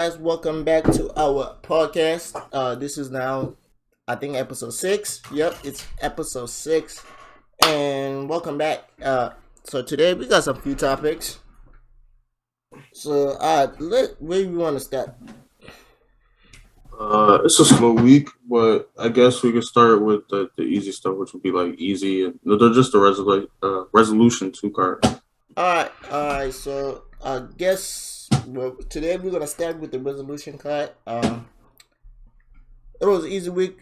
Guys, welcome back to our podcast. This is now, I think, episode 6. Yep, it's episode 6. And welcome back. So today we got some few topics. So, where we want to start? It's a slow week, but I guess we could start with the easy stuff, which would be like easy and they're just a resolution two card. All right. So, I guess today we're gonna start with the resolution card. It was an easy week.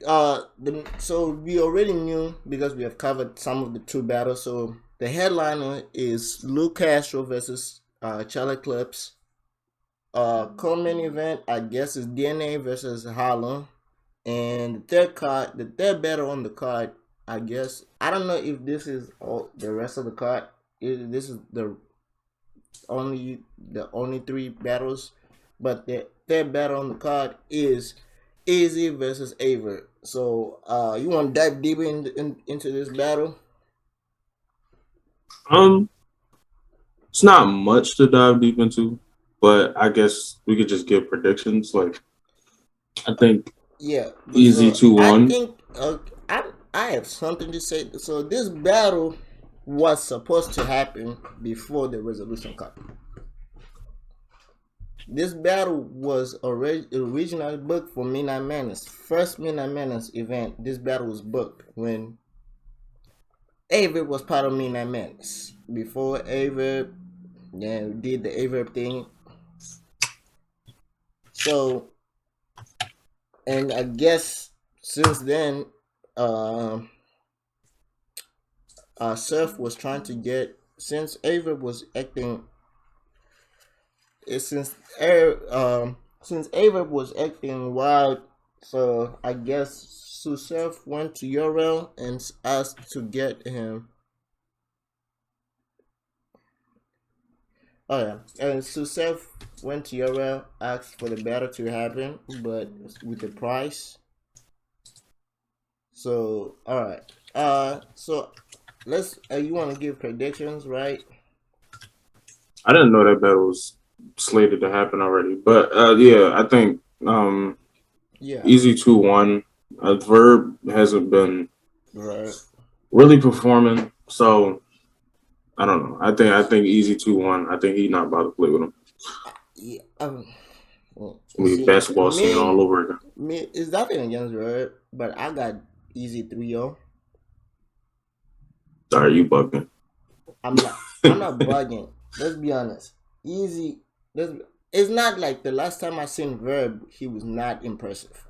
So we already knew because we have covered some of the two battles. So the headliner is Luke Castro versus Charlie Clips. Co-main event, I guess, is DNA versus Harlem. And the third battle on the card, I guess, I don't know if this is all the rest of the card. This is the only three battles, but the third battle on the card is Easy versus Aver. So, you want to dive deeper into this battle? Um, it's not much to dive deep into, but I guess we could just give predictions. Like I think Yeah. easy So two I one. think I have something to say. So this battle was supposed to happen before the resolution cut. This battle was originally booked for Midnight Madness. First Midnight Madness event, this battle was booked when Aver was part of Midnight Madness. Before Aver did the Aver thing. So, and I guess since then, uh, Surf was trying to get, since Aver was acting, since since Ava was acting wild, so I guess Susef went to Yorel and asked to get him. Oh yeah, and Susef went to Yorel, asked for the battle to happen, but with the price. So all right, so let's. You want to give predictions, right? I didn't know that battle was slated to happen already, but yeah, I think Yeah, easy 2-1. Verb hasn't been right. really performing, so I don't know. I think easy 2-1. I think he's not about to play with him. Yeah, It's gonna be see, basketball scene all over again. me, it's nothing against Red, but I got easy 3-0. Sorry, you bugging. I'm not bugging. Let's be honest. Easy. It's not like the last time I seen Verb, he was not impressive.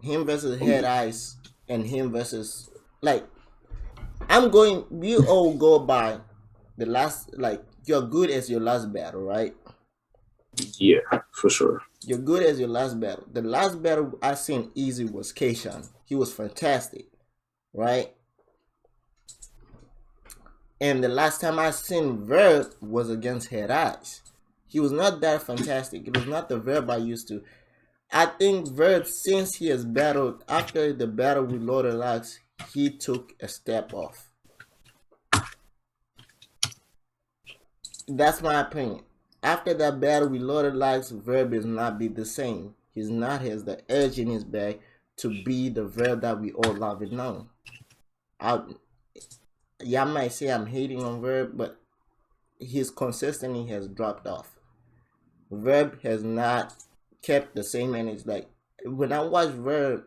Him versus Head Ice and him versus, like, we all go by the last, like, you're good as your last battle, right? Yeah, for sure. You're good as your last battle. The last battle I seen easy was Kayshawn. He was fantastic, right? And the last time I seen Verb was against Head Eyes. He was not that fantastic. It was not the Verb I used to. I think Verb, since he has battled, after the battle with Lord of Lux, he took a step off. That's my opinion. After that battle with Lord of Lux, Verb is not be the same. He's not has the edge in his back to be the Verb that we all love and know. I, y'all might say I'm hating on Verb, but his consistency has dropped off. Verb has not kept the same energy. Like when I watched Verb,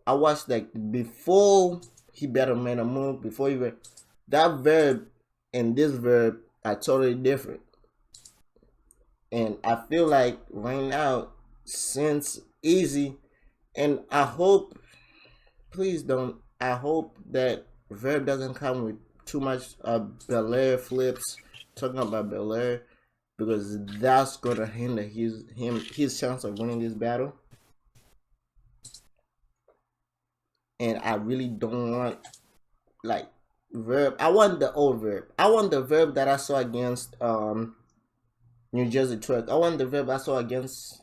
I watched like before he better made a move, before he that Verb and this Verb are totally different. And I feel like right now, since Easy, and I hope, please don't, I hope that Verb doesn't come with too much Belair flips, talking about Belair, because that's gonna hinder his chance of winning this battle. And I really don't want, like, Verb. I want the old Verb. I want the Verb that I saw against New Jersey Truck. I want the Verb I saw against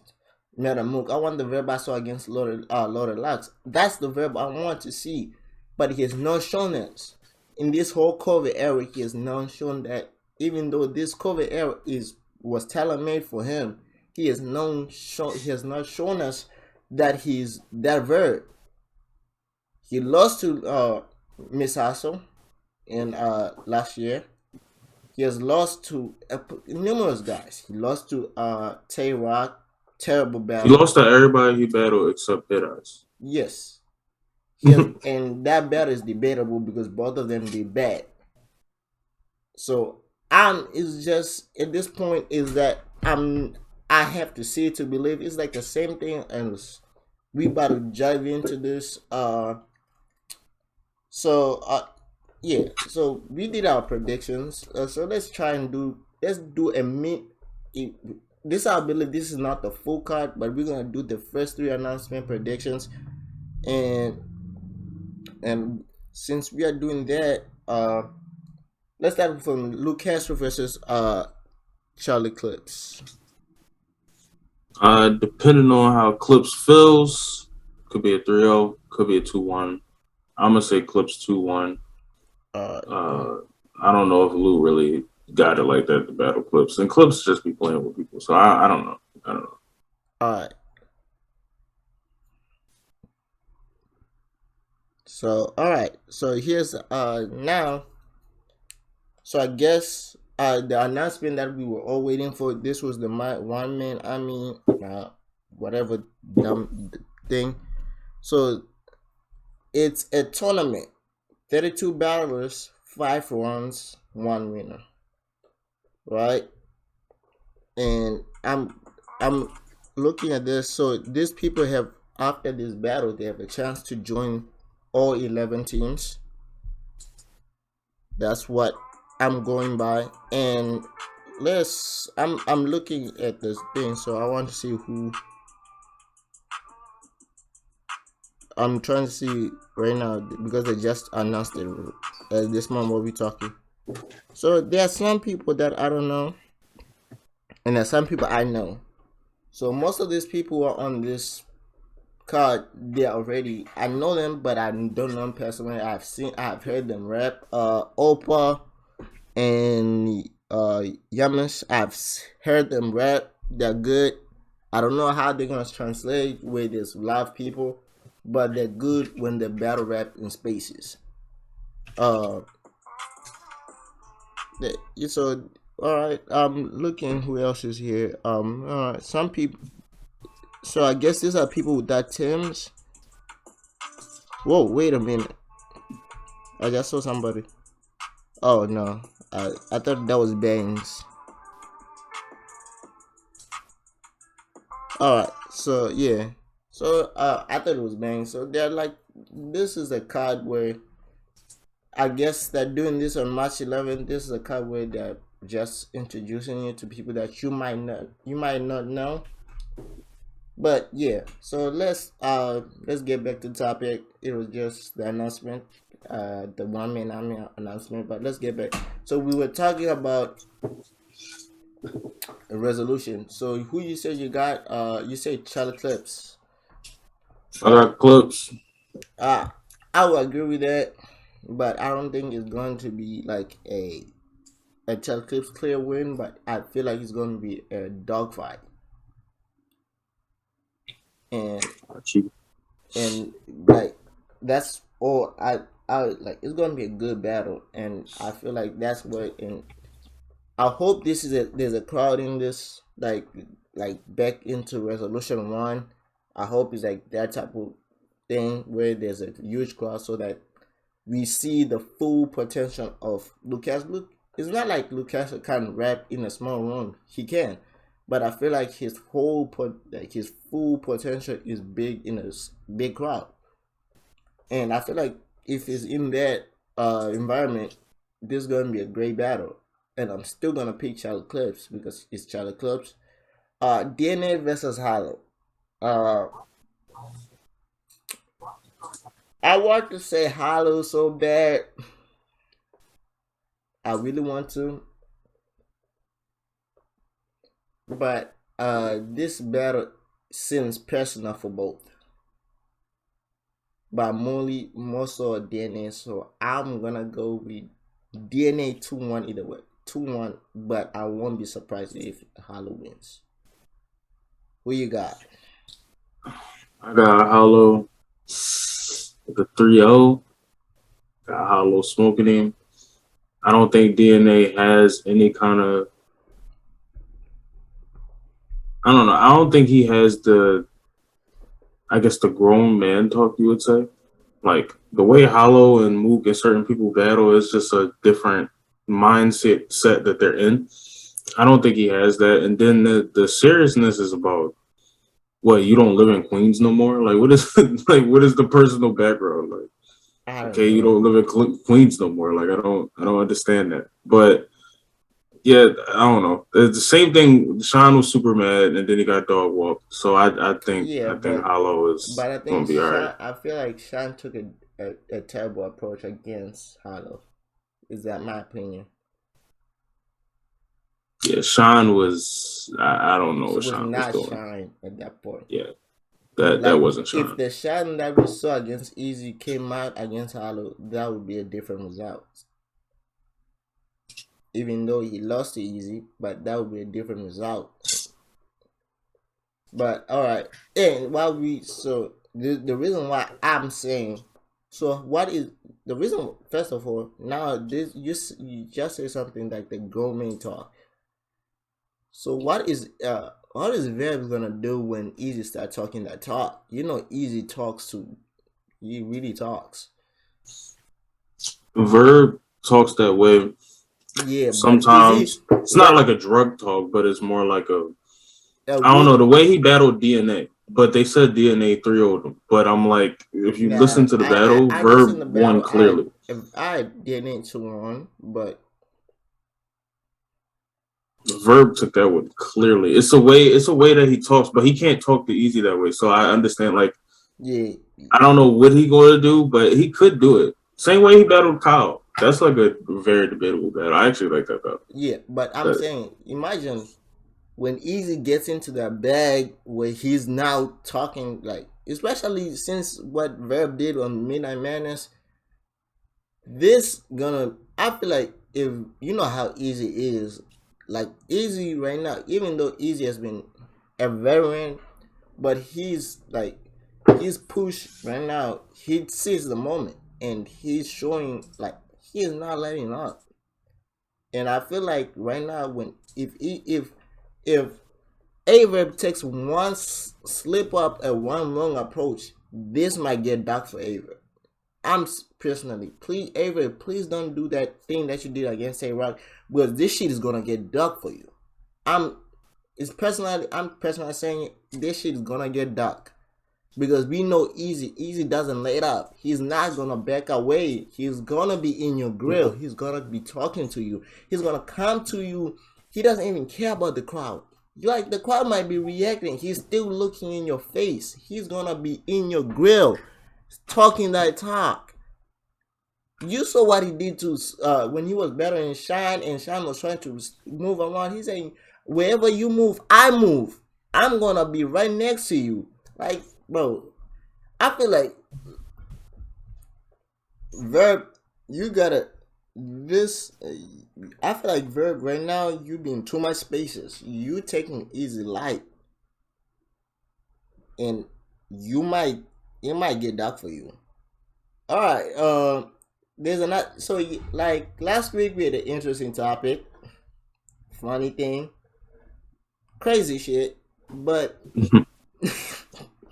Metamook. I want the Verb I saw against Lord Lux. That's the Verb I want to see. But he has not shown us. In this whole COVID era, he has not shown that, even though this COVID era is was tailor made for him. He has he has not shown us that he's that very. He lost to Miss Hassel in last year. He has lost to numerous guys. He lost to Tay Rock, terrible He battle. lost to everybody he battled except Hit Eyes. Yes, he has, and that battle is debatable because both of them did bad. So it's just at this point is that I have to see it to believe. It's like the same thing, and we about to dive into this. So yeah, so we did our predictions. So let's do a mid. This I believe this is not the full card, but we're gonna do the first three announcement predictions, and since we are doing that, let's start from Luke Castro versus Charlie Clips. Depending on how Clips feels, could be a 3-0, could be a 2-1. I'm gonna say Clips 2-1. I don't know if Lou really got it like that to battle Clips, and Clips just be playing with people. So I don't know. All right. So all right. So here's now. So I guess the announcement that we were all waiting for. This was the one man army, whatever dumb thing. So it's a tournament. 32 battlers, 5 rounds, 1 winner. Right? And I'm looking at this. So these people have, after this battle, they have a chance to join all 11 teams. That's what I'm going by. And I'm looking at this thing, so I want to see who I'm trying to see right now because they just announced it at this moment we're talking. So there are some people that I don't know, and there are some people I know. So most of these people are on this card. They already, I know them, but I don't know them personally. I've heard them rap. Opa and Yamish, I've heard them rap. They're good. I don't know how they're gonna translate with this live people, but they're good when they battle rap in spaces. So all right. Looking who else is here. All right. Some people. So I guess these are people that Tim's. Whoa! Wait a minute. I just saw somebody. Oh no. I thought that was Bangs. All right. So yeah. So I thought it was Bangs. So they're like, this is a card where I guess they're doing this on March 11th. This is a card where they're just introducing you to people that you might not know. But yeah, so let's get back to the topic. It was just the announcement, the one man army announcement. But let's get back. So we were talking about a resolution. So who you said you got? You said Charlie Clips. I got Clips. I would agree with that, but I don't think it's going to be like a Charlie Clips clear win. But I feel like it's going to be a dogfight. And like that's all I like. It's gonna be a good battle, and I feel like that's what. And I hope this is there's a crowd in this, like back into Resolution 1. I hope it's like that type of thing where there's a huge crowd so that we see the full potential of Lucas. It's not like Lucas can rap in a small room. He can, but I feel like his full potential is big in a big crowd, and I feel like if it's in that environment, this is gonna be a great battle. And I'm still gonna pick Charlie Clips because it's Charlie Clips. DNA versus Hollow. Uh, I want to say Hollow so bad. I really want to, but this battle seems personal for both. But more so DNA, so I'm gonna go with DNA 2-1 either way. 2-1, but I won't be surprised if Hollow wins. Who you got? I got Hollow with a 3-0. Got Hollow smoking him. I don't think DNA has any kind of. I don't know. I don't think he has the. I guess the grown man talk you would say. Like the way Hollow and Mook and certain people battle is just a different mindset set that they're in. I don't think he has that. And then the seriousness is about what, you don't live in Queens no more. Like what is like what is the personal background like? I don't Okay, you know. don't live in Queens no more. Like I don't understand that. But yeah, I don't know. It's the same thing. Sean was super mad, and then he got dog walked. So Yeah, I think Hollow is but I gonna think be all right. Sean. I feel like Sean took a terrible approach against Hollow. Is that my opinion? Yeah, Sean was. I don't know So what was Sean was not doing. Shine at that point. Yeah, that Like wasn't if Sean. the Shine that we saw against Easy came out against Hollow, that would be a different result. Even though he lost to Easy, but that would be a different result. But all right, and while we so the reason why I'm saying, so what is the reason? First of all, now this you just say something like the grooming talk. So what is Verb gonna do when Easy start talking that talk? You know, Easy talks to he really talks. Verb talks that way. Yeah, but is he? Sometimes it's not But like a drug talk, but it's more like a. I don't know we the way he battled DNA. But they said DNA 3-0 him. But I'm like, if you nah. listen to the battle, I listened Verb to won battle. clearly. I didn't to one, but Verb took that one clearly. It's a way that he talks, but he can't talk the easy that way. So I understand. Like yeah, I don't know what he going to do, but he could do it. Same way he battled Kyle. That's like a very debatable battle. I actually like that battle. yeah. But I'm But saying, imagine when Easy gets into that bag where he's now talking like, especially since what Verb did on Midnight Madness, this gonna. I feel like if you know how Easy is, like Easy right now, even though Easy has been a veteran, but he's pushed right now. He sees the moment and he's showing like he's not letting up. And I feel like right now when if Averb takes one slip up and one wrong approach, this might get dark for Averb. I'm personally, please, Averb, please don't do that thing that you did against A Rock because this shit is gonna get dark for you. I'm, I'm personally saying this shit is gonna get dark because we know Easy doesn't let up. He's not gonna back away. He's gonna be in your grill. He's gonna be talking to you. He's gonna come to you. He doesn't even care about the crowd. Like the crowd might be reacting, he's still looking in your face. He's gonna be in your grill talking that talk. You saw what he did to when he was battling Shine and Shine was trying to move around. He's saying, wherever you move, I move. I'm gonna be right next to you. Like, bro, I feel like Verb, you gotta this. I feel like Verb right now you being too much spaces. You taking easy light, and you might it might get dark for you. All right. There's another. So like last week we had an interesting topic, funny thing, crazy shit, but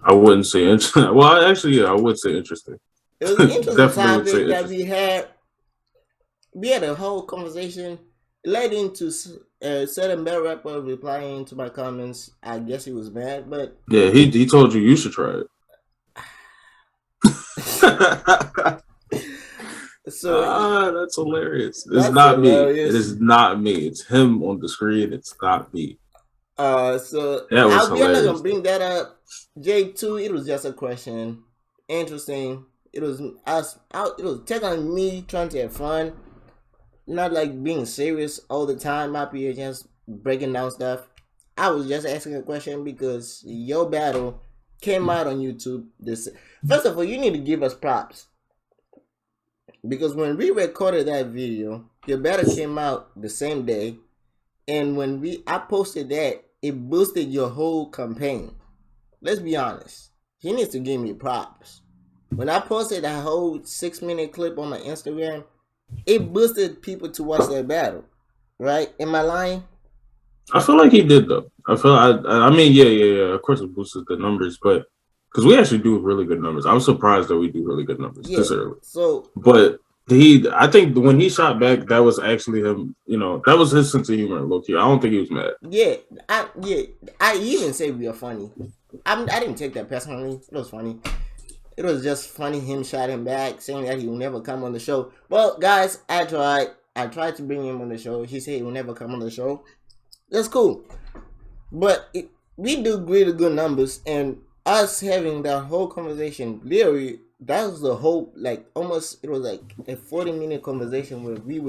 I wouldn't say interesting. Well, actually, yeah, I would say interesting. it was an interesting Definitely would say topic that interesting. we had a whole conversation. It led into a certain bad rapper replying to my comments. I guess he was mad, but Yeah, he told you should try it. so That's hilarious. It's that's not me. It hilarious. is not me. It's him on the screen. It's not me. So That was we are not gonna hilarious. bring that up. J2, it was just a question. Interesting. It was us. It was technically me trying to have fun, not like being serious all the time. Not be just breaking down stuff. I was just asking a question because your battle came out on YouTube. This first of all, you need to give us props because when we recorded that video, Your battle came out the same day, and when I posted that, it boosted your whole campaign. Let's be honest. He needs to give me props. When I posted that whole 6 minute clip on my Instagram, it boosted people to watch that battle. Right? Am I lying? I feel like he did though. I mean, yeah. Of course, it boosted the numbers, but because we actually do really good numbers. I was surprised that we do really good numbers Yeah. this early. So, but I think when he shot back, that was actually him. You know, that was his sense of humor. Low key, I don't think he was mad. Yeah, I even say we are funny. I didn't take that personally. It was funny. It was just funny him shouting back, saying that he will never come on the show. Well, guys, I tried. I tried to bring him on the show. He said he will never come on the show. That's cool. But we do really good numbers, and us having that whole conversation, literally, that was the whole, like, almost, it was like a 40-minute conversation where we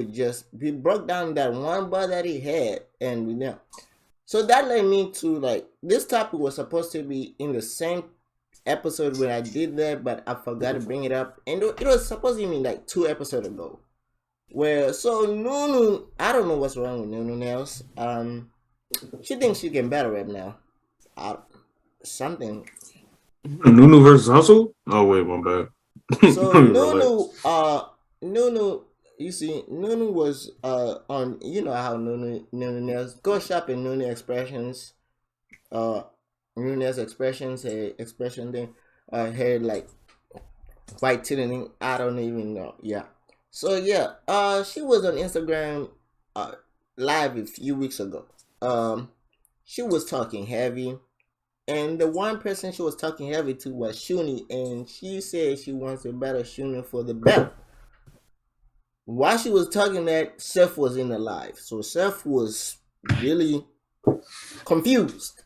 broke down that one bar that he had, and we know. So that led me to, like, this topic was supposed to be in the same episode when I did that, but I forgot to bring it up, and it was supposed to be like 2 episodes ago. Where, so Nunu, I don't know what's wrong with Nunu Nails. She thinks she can battle rap now. Something. Nunu versus Hustle? Oh wait, my bad. So Nunu, you see, Nunu was on. You know how Nunu Nails. Go shop in Nunu Expressions. Nunu Nails Expressions. Her expression thing. Had like white titting. I don't even know. Yeah. So yeah. She was on Instagram. Live a few weeks ago. She was talking heavy, and the one person she was talking heavy to was Shuni, and she said she wants to battle Shuni for the belt. While she was talking that, Seth was in the live, so Seth was really confused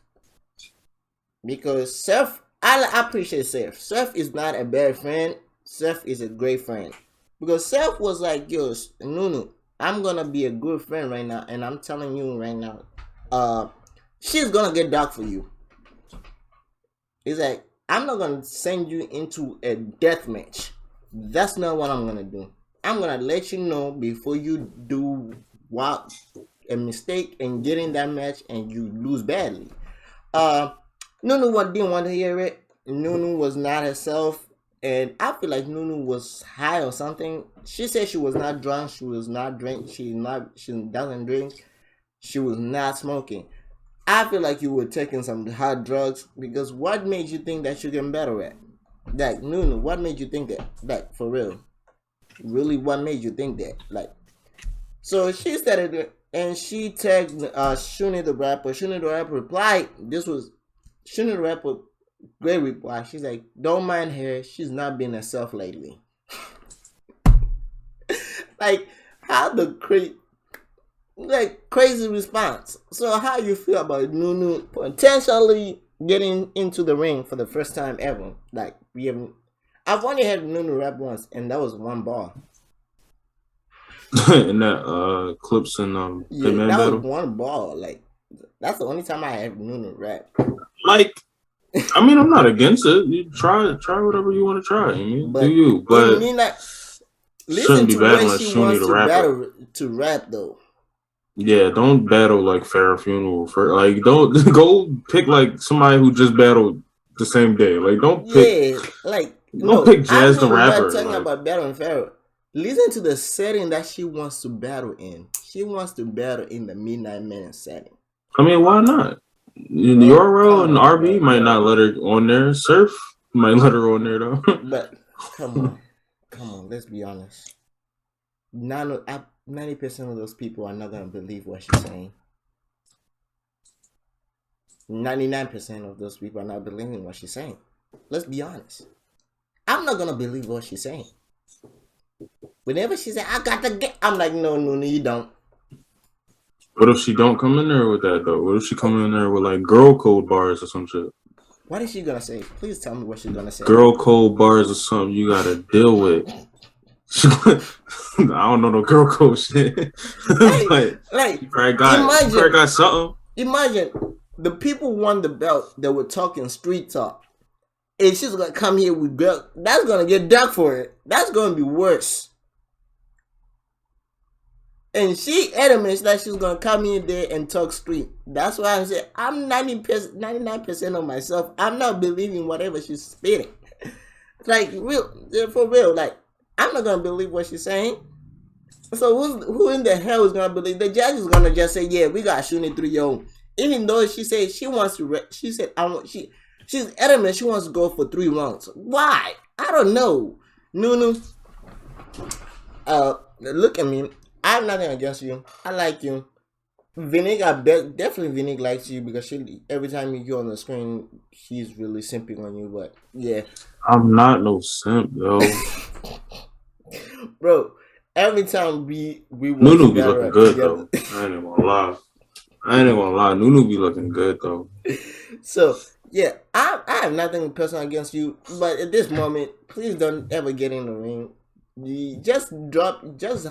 because Seth, I appreciate Seth. Seth is not a bad friend. Seth is a great friend because Seth was like, "Yo, Nunu, I'm gonna be a good friend right now, and I'm telling you right now, she's gonna get dark for you." He's like, "I'm not gonna send you into a death match. That's not what I'm gonna do. I'm gonna let you know before you do a mistake and get in that match and you lose badly." Nunu didn't want to hear it. Nunu was not herself, and I feel like Nunu was high or something. She said she was not drunk. She was not drink. She doesn't drink. She was not smoking. I feel like you were taking some hard drugs because what made you think that you can battle rap? Like, Nunu, what made you think that? Like, for real. Really, what made you think that? Like, so she started it and she tagged Shuni the rapper. Shuni the rapper replied, this was Shuni the rapper, great reply. She's like, "Don't mind her. She's not being herself lately." Like, how the crazy response. So how you feel about Nunu potentially getting into the ring for the first time ever? Like, I've only had Nunu rap once, and that was one bar. In that clips and yeah, Hitman that battle. was one bar. Like, that's the only time I had Nunu rap. Like, I mean, I'm not against it. You try whatever you want to try. I mean, But do you? But listen to where she wants the to rapper. battle to rap though. Yeah, don't battle like Farrah Funeral. Like, don't go pick like somebody who just battled the same day. Like, don't pick. Like, Don't no, pick Jazz the I'm not rapper. talking Like, about battling Farrah. Listen to the setting that she wants to battle in. She wants to battle in the Midnight Man setting. I mean, why not? The URL and RB might not let her on there. Surf might let her on there though. But come on, let's be honest. 90% of those people are not gonna believe what she's saying. 99% of those people are not believing what she's saying. Let's be honest. I'm not gonna believe what she's saying. Whenever she said, "I got the get," I'm like, no, you don't. What if she don't come in there with that though? What if she come in there with like girl code bars or some shit? What is she gonna say? Please tell me what she's gonna say. Girl code bars or something you gotta deal with. I don't know no girl code shit. like you probably got something. Imagine the people won the belt that were talking street talk. And she's gonna come here with girl. That's gonna get dark for it. That's gonna be worse. And she adamant that she's gonna come in there and talk street. That's why I said I'm 90%, 99% of myself. I'm not believing whatever she's spitting. Like real, for real. Like I'm not gonna believe what she's saying. So who in the hell is gonna believe? The judge is gonna just say, "Yeah, we got shooting through your." Even though she said she wants to, she said, "I want." She's adamant she wants to go for 3 rounds. Why? I don't know. Nunu, look at me. I have nothing against you. I like you. Vinique, definitely Vinique likes you because she every time you go on the screen, she's really simping on you. But yeah, I'm not no simp, yo. bro. Every time we watch Nunu be battle looking rap good together. though. I ain't even gonna lie. I ain't even gonna lie. Nunu be looking good though. So yeah, I have nothing personal against you, but at this moment, please don't ever get in the ring. You just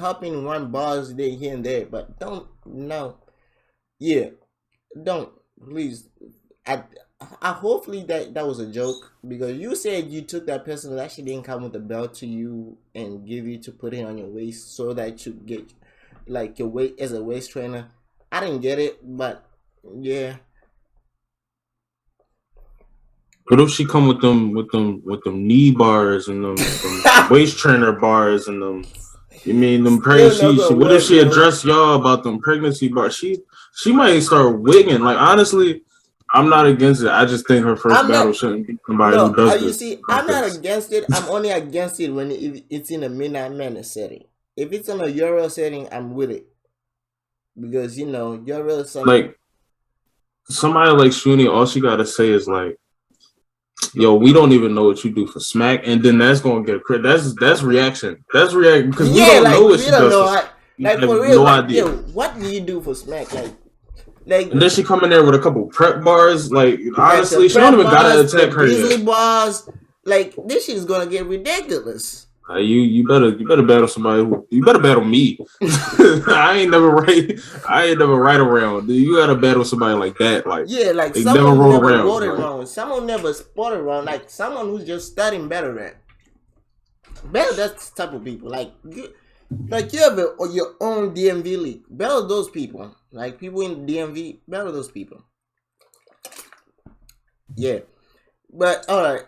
hop in one bars there here and there, but don't no, yeah, don't please. I, I hopefully that was a joke because you said you took that person that actually didn't come with a belt to you and give you to put it on your waist so that you get like your weight as a waist trainer. I didn't get it, but yeah. What if she come with them knee bars and them waist trainer bars and them? You mean them pregnant? Still not She gonna what if work, she bro. address y'all about them pregnancy bars? She might start wigging. Like honestly, I'm not against it. I just think her first I'm not. battle shouldn't be somebody who No, does you this see, like I'm not this. against it. I'm only against it when it's in a Midnight Madness setting. If it's in a Euro setting, I'm with it because Euro some. Like somebody like Shuni, all she gotta say is like, "Yo, we don't even know what you do for smack," and then that's gonna get credit. That's reaction. That's reaction because we Yeah, don't know like what we she don't does know. for smack. We Like for have real, no like idea. yo, what do you do for Smack? Like And then she come in there with a couple prep bars. Like like the honestly, she don't prep even gotta bars, the attack her yet. Grizzly bars. Like this shit is gonna get ridiculous. You better battle somebody who you better battle me. I ain't never right around. Dude, you gotta battle somebody like that. Like Yeah, like they never someone who roll never around. wrote it Like wrong, someone who never spotted wrong, like someone who's just studying better than. Better that type of people. Like you have your own DMV league. Better those people. Like people in DMV. Better those people. Yeah. But all right.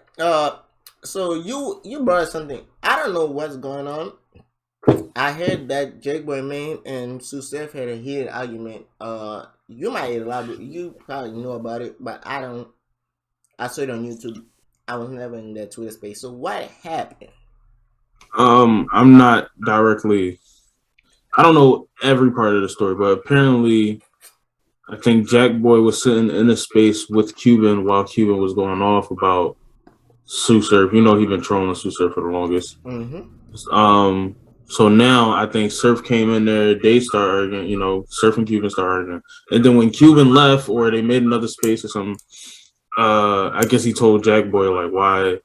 So you brought something. I don't know what's going on. I heard that Jake Boy Main and Sue Steph had a heated argument. You might elaborate. You probably know about it, but I don't. I saw it on YouTube. I was never in that Twitter space. So what happened? I'm not directly. I don't know every part of the story, but apparently, I think Jack Boy was sitting in a space with Cuban while Cuban was going off about Sue Surf. You know, he been trolling Sue Surf for the longest. Mm-hmm. Um, so now I think Surf came in there, they start arguing, Surf and Cuban start arguing. And then when Cuban left or they made another space or something, I guess he told Jack Boy like why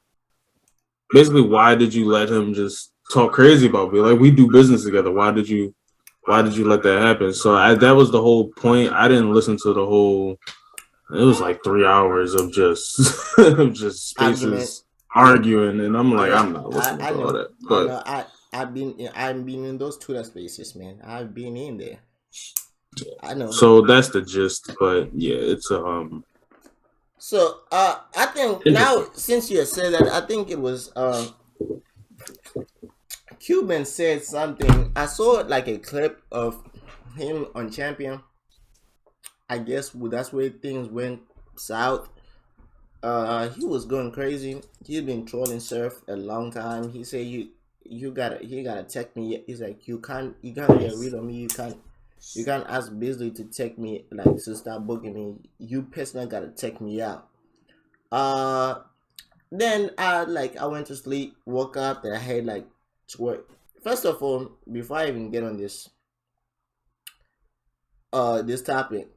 did you let him just talk crazy about me? Like we do business together. Why did you let that happen? So that was the whole point. I didn't listen to the whole it was like 3 hours of just of just Argument. spaces Yeah. arguing and I'm like, Yeah. I'm not I listening I to all know. that. I But know. I've been in those Twitter spaces, man. I've been in there. I know. so that's the gist, but yeah, it's So I think now interesting. since you said that, I think it was Cuban said something. I saw like a clip of him on Champion. I guess that's where things went south. He was going crazy. He's been trolling Surf a long time. He said you gotta text me. He's like you can't get rid of me. You can't ask Beasley to take me like to stop booking me. You personally gotta take me out. Uh, then I went to sleep, woke up, and I had like twerk. First of all, before I even get on this topic,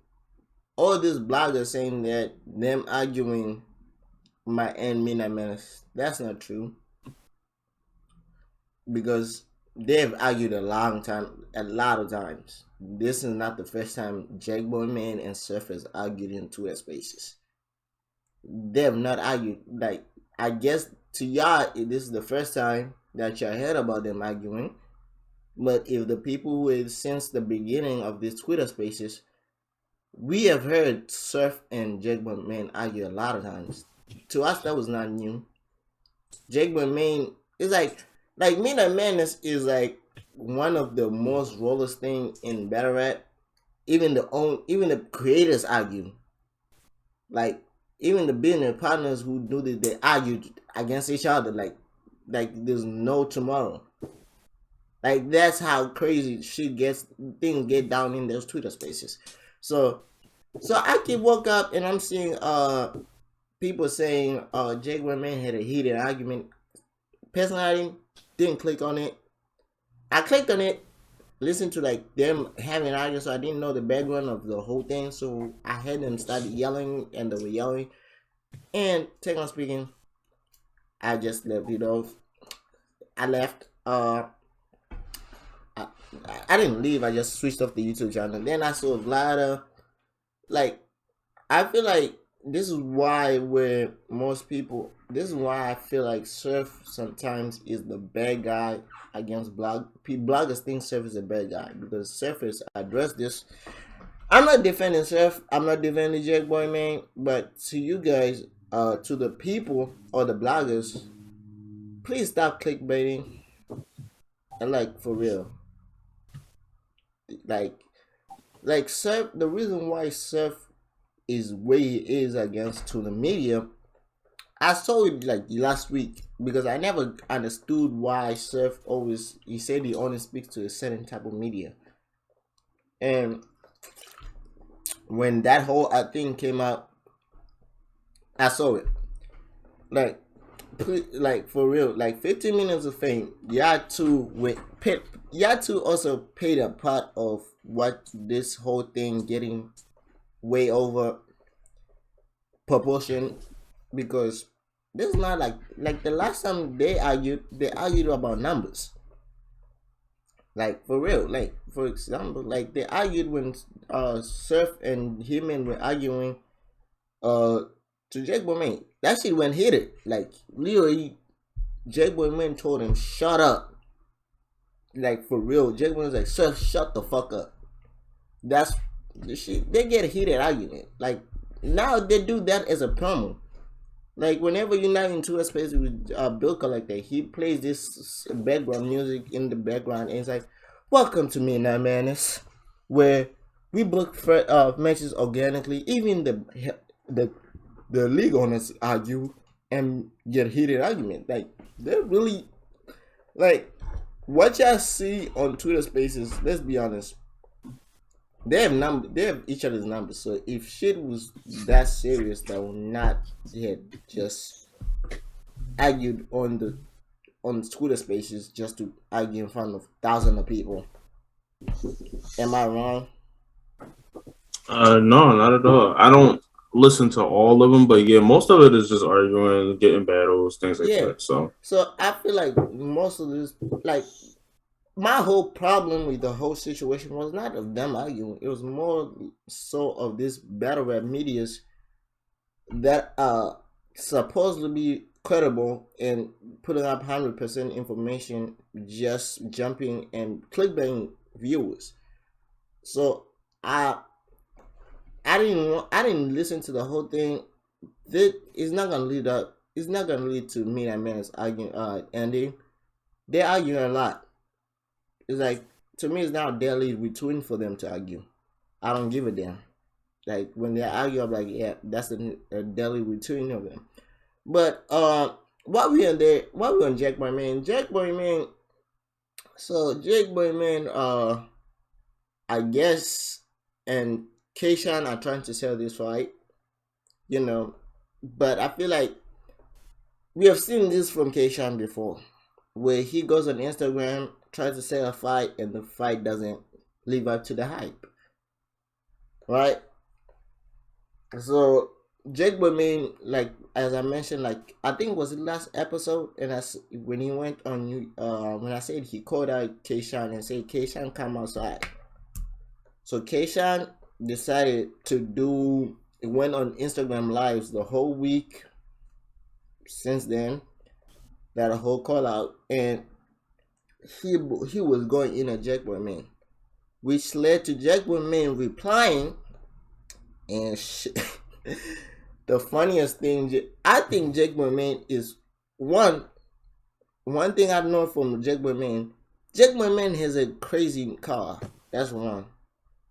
all these bloggers saying that them arguing my end Midnight Menace. That's not true because they've argued a long time, a lot of times. This is not the first time Jake Boyman and Surfers argued in Twitter spaces. They have not argued. Like I guess to y'all, this is the first time that y'all heard about them arguing. But if the people who is since the beginning of these Twitter spaces, we have heard Surf and Jegman Man argue a lot of times. To us, that was not new. Jegman Man is like Midnight Madness is like one of the most rollers thing in battle rap. Even the creators argue. Like even the business partners who do this, they argued against each other. Like there's no tomorrow. Like that's how crazy shit gets. Things get down in those Twitter spaces. So so I keep woke up and I'm seeing people saying Jake Redman had a heated argument. Personally, I didn't click on it. I clicked on it, listened to like them having an argument, so I didn't know the background of the whole thing. So I had them start yelling and they were yelling. And technically speaking, I just left it off. I left. I, I didn't leave. I just switched off the YouTube channel. Then I saw Vlada. Like I feel like this is why where most people. This is why I feel like Surf sometimes is the bad guy against bloggers think Surf is a bad guy because Surfers address this. I'm not defending Surf. I'm not defending Jack Boy Man. But to you guys, to the people or the bloggers, please stop clickbaiting and like for real. Like Surf. The reason why Surf is where he is against to the media, I saw it like last week because I never understood why Surf always he said he only speaks to a certain type of media. And when that whole thing came out, I saw it. Like like for real, like 15 minutes of fame. Y'all two also paid a part of what this whole thing getting way over proportion because this is not like the last time they argued about numbers. Like for real, like for example, like they argued when Surf and him and were arguing uh to Jake Boyman. That shit went hit it. Like literally Jake Boyman told him shut up. Like for real, Jake Boyman was like, Surf, shut the fuck up. That's the shit. They get a heated argument. Like now they do that as a promo. Like whenever you're not into a space with Bill Collector, he plays this background music in the background, and it's like, "Welcome to Midnight Madness," where we book matches organically. Even the the league owners argue and get heated argument. Like they're really like what y'all see on Twitter Spaces. Let's be honest, they have each other's numbers. So if shit was that serious, that would not had just argued on Twitter Spaces just to argue in front of thousands of people. Am I wrong? No, not at all. I don't listen to all of them, but yeah, most of it is just arguing, getting battles, things like Yeah. that. So So I feel like most of this, like my whole problem with the whole situation was not of them arguing. It was more so of this battle rap medias that are supposed to be credible and putting up 100% information, just jumping and clickbaiting viewers. So I didn't listen to the whole thing. This is not gonna lead up. It's not gonna lead to me and man's arguing ending. They're arguing a lot. It's like to me, it's not daily routine for them to argue. I don't give a damn. Like when they argue, I'm like, yeah, that's a daily routine of them. But while we on there, while we on Jack Boy Man. So Jack Boy Man, I guess, and Keishan are trying to sell this fight, you know, but I feel like we have seen this from Keishan before, where he goes on Instagram, tries to sell a fight, and the fight doesn't live up to the hype, right? So Jake Boyman, like as I mentioned, like I think it was the last episode, and when he went on you, when I said he called out Keishan and said Keishan come outside. So Keishan decided to do. It went on Instagram lives the whole week since then. That a whole call out, and he was going in a Jackboy Man, which led to Jackboy Man replying and the funniest thing I think Jackboy Man is one one thing I've known from Jackboy Man. Jackboy Man has a crazy car. That's one.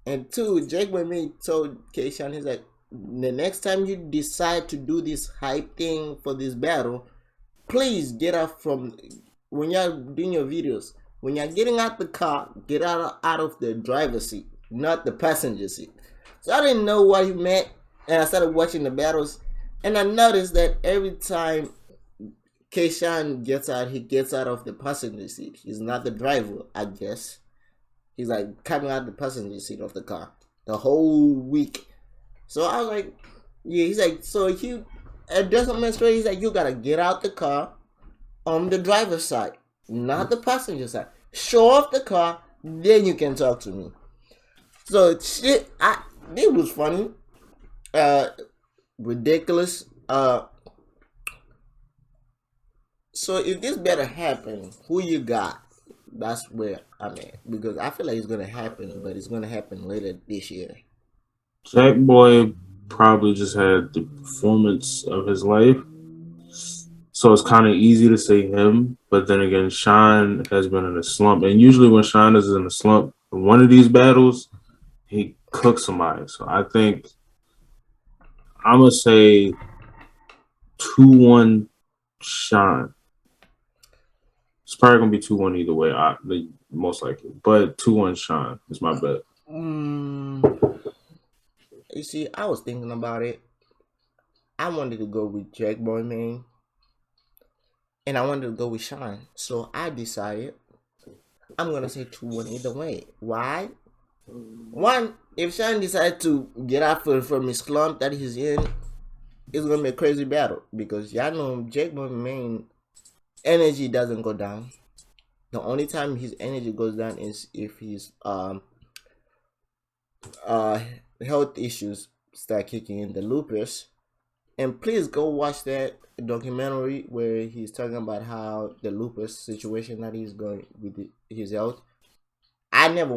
And two, Jackboy Man told Keishan, he's like, the next time you decide to do this hype thing for this battle, please get out from when you're doing your videos. When you're getting out the car, get out of the driver's seat, not the passenger seat. So I didn't know what he meant, and I started watching the battles, and I noticed that every time Keishan gets out, he gets out of the passenger seat. He's not the driver, I guess. He's like coming out the passenger seat of the car the whole week. So I was like, yeah, he's like, so he doesn't menstruate. He's like, you gotta get out the car on the driver's side, not the passenger side. Show off the car, then you can talk to me. So shit, it was funny, ridiculous. So if this better happen, who you got? That's where I'm at, because I feel like it's gonna happen, but it's gonna happen later this year. Jack Boy probably just had the performance of his life. So it's kind of easy to say him, but then again, Sean has been in a slump. And usually when Sean is in a slump, in one of these battles, he cooks somebody. So I think I'm going to say 2-1 Sean. It's probably going to be 2-1 either way, most likely. But 2-1 Sean is my bet. You see, I was thinking about it. I wanted to go with Jack Boy Man, and I wanted to go with Sean. So I decided I'm gonna say 2-1 either way. Why? One, if Sean decides to get out from his slump that he's in, it's gonna be a crazy battle, because y'all know Jack Boy Man energy doesn't go down. The only time his energy goes down is if his health issues start kicking in, the lupus. And please go watch that documentary where he's talking about how the lupus situation that he's going with his health. I never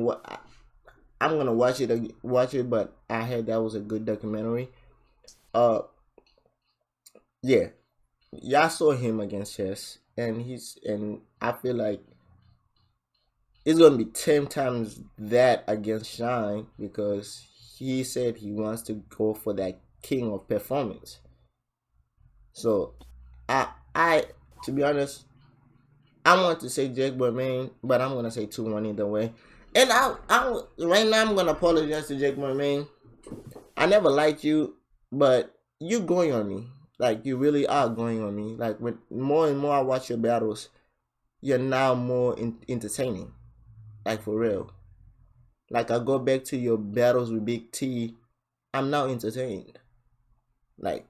I'm gonna watch it, but I heard that was a good documentary. Yeah, y'all saw him against Chess, and I feel like it's gonna be 10 times that against Shine, because he said he wants to go for that king of performance. So I to be honest, I want to say Jack Boy Man, but I'm gonna say 2-1 either way. And I right now I'm gonna apologize to Jack Boy Man. I never liked you, but you going on me. Like, you really are going on me. Like, when more and more I watch your battles, you're now more entertaining. Like, for real. Like, I go back to your battles with Big T, I'm now entertained. Like,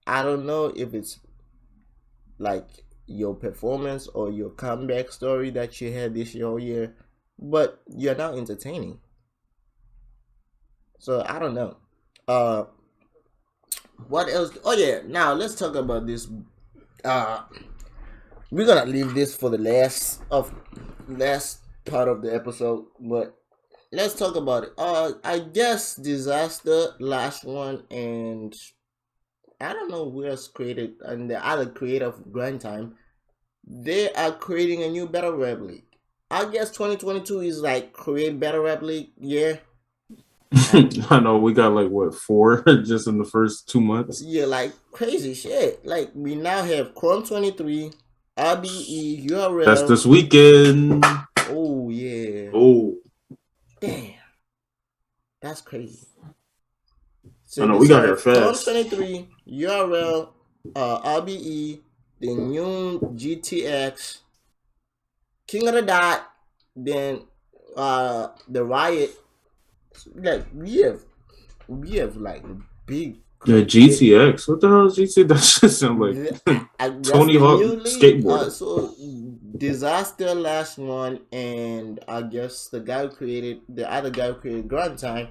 I don't know if it's like your performance or your comeback story that you had this whole year, but you're now entertaining. So I don't know. What else? Oh yeah, now let's talk about this. We're gonna leave this for the last part of the episode, but let's talk about it. I guess Disaster, last one, and I don't know who else created, and the other creator of Grind Time. They are creating a new battle rap league. I guess 2022 is like create battle rap league. Yeah. I know we got like what 4 just in the first 2 months. Yeah, like crazy shit. Like, we now have Chrome 23, RBE, URL. That's this weekend. Oh yeah. Oh, damn. That's crazy. So I know we got here fast. Chrome 23, URL, RBE, the new GTX, King of the Dot, then the Riot. Like, we have like big. Yeah, GTX. What the hell is GTX? That shit sound like Tony Hawk skateboarding. So Disaster, last one, and I guess the other guy who created Grind Time,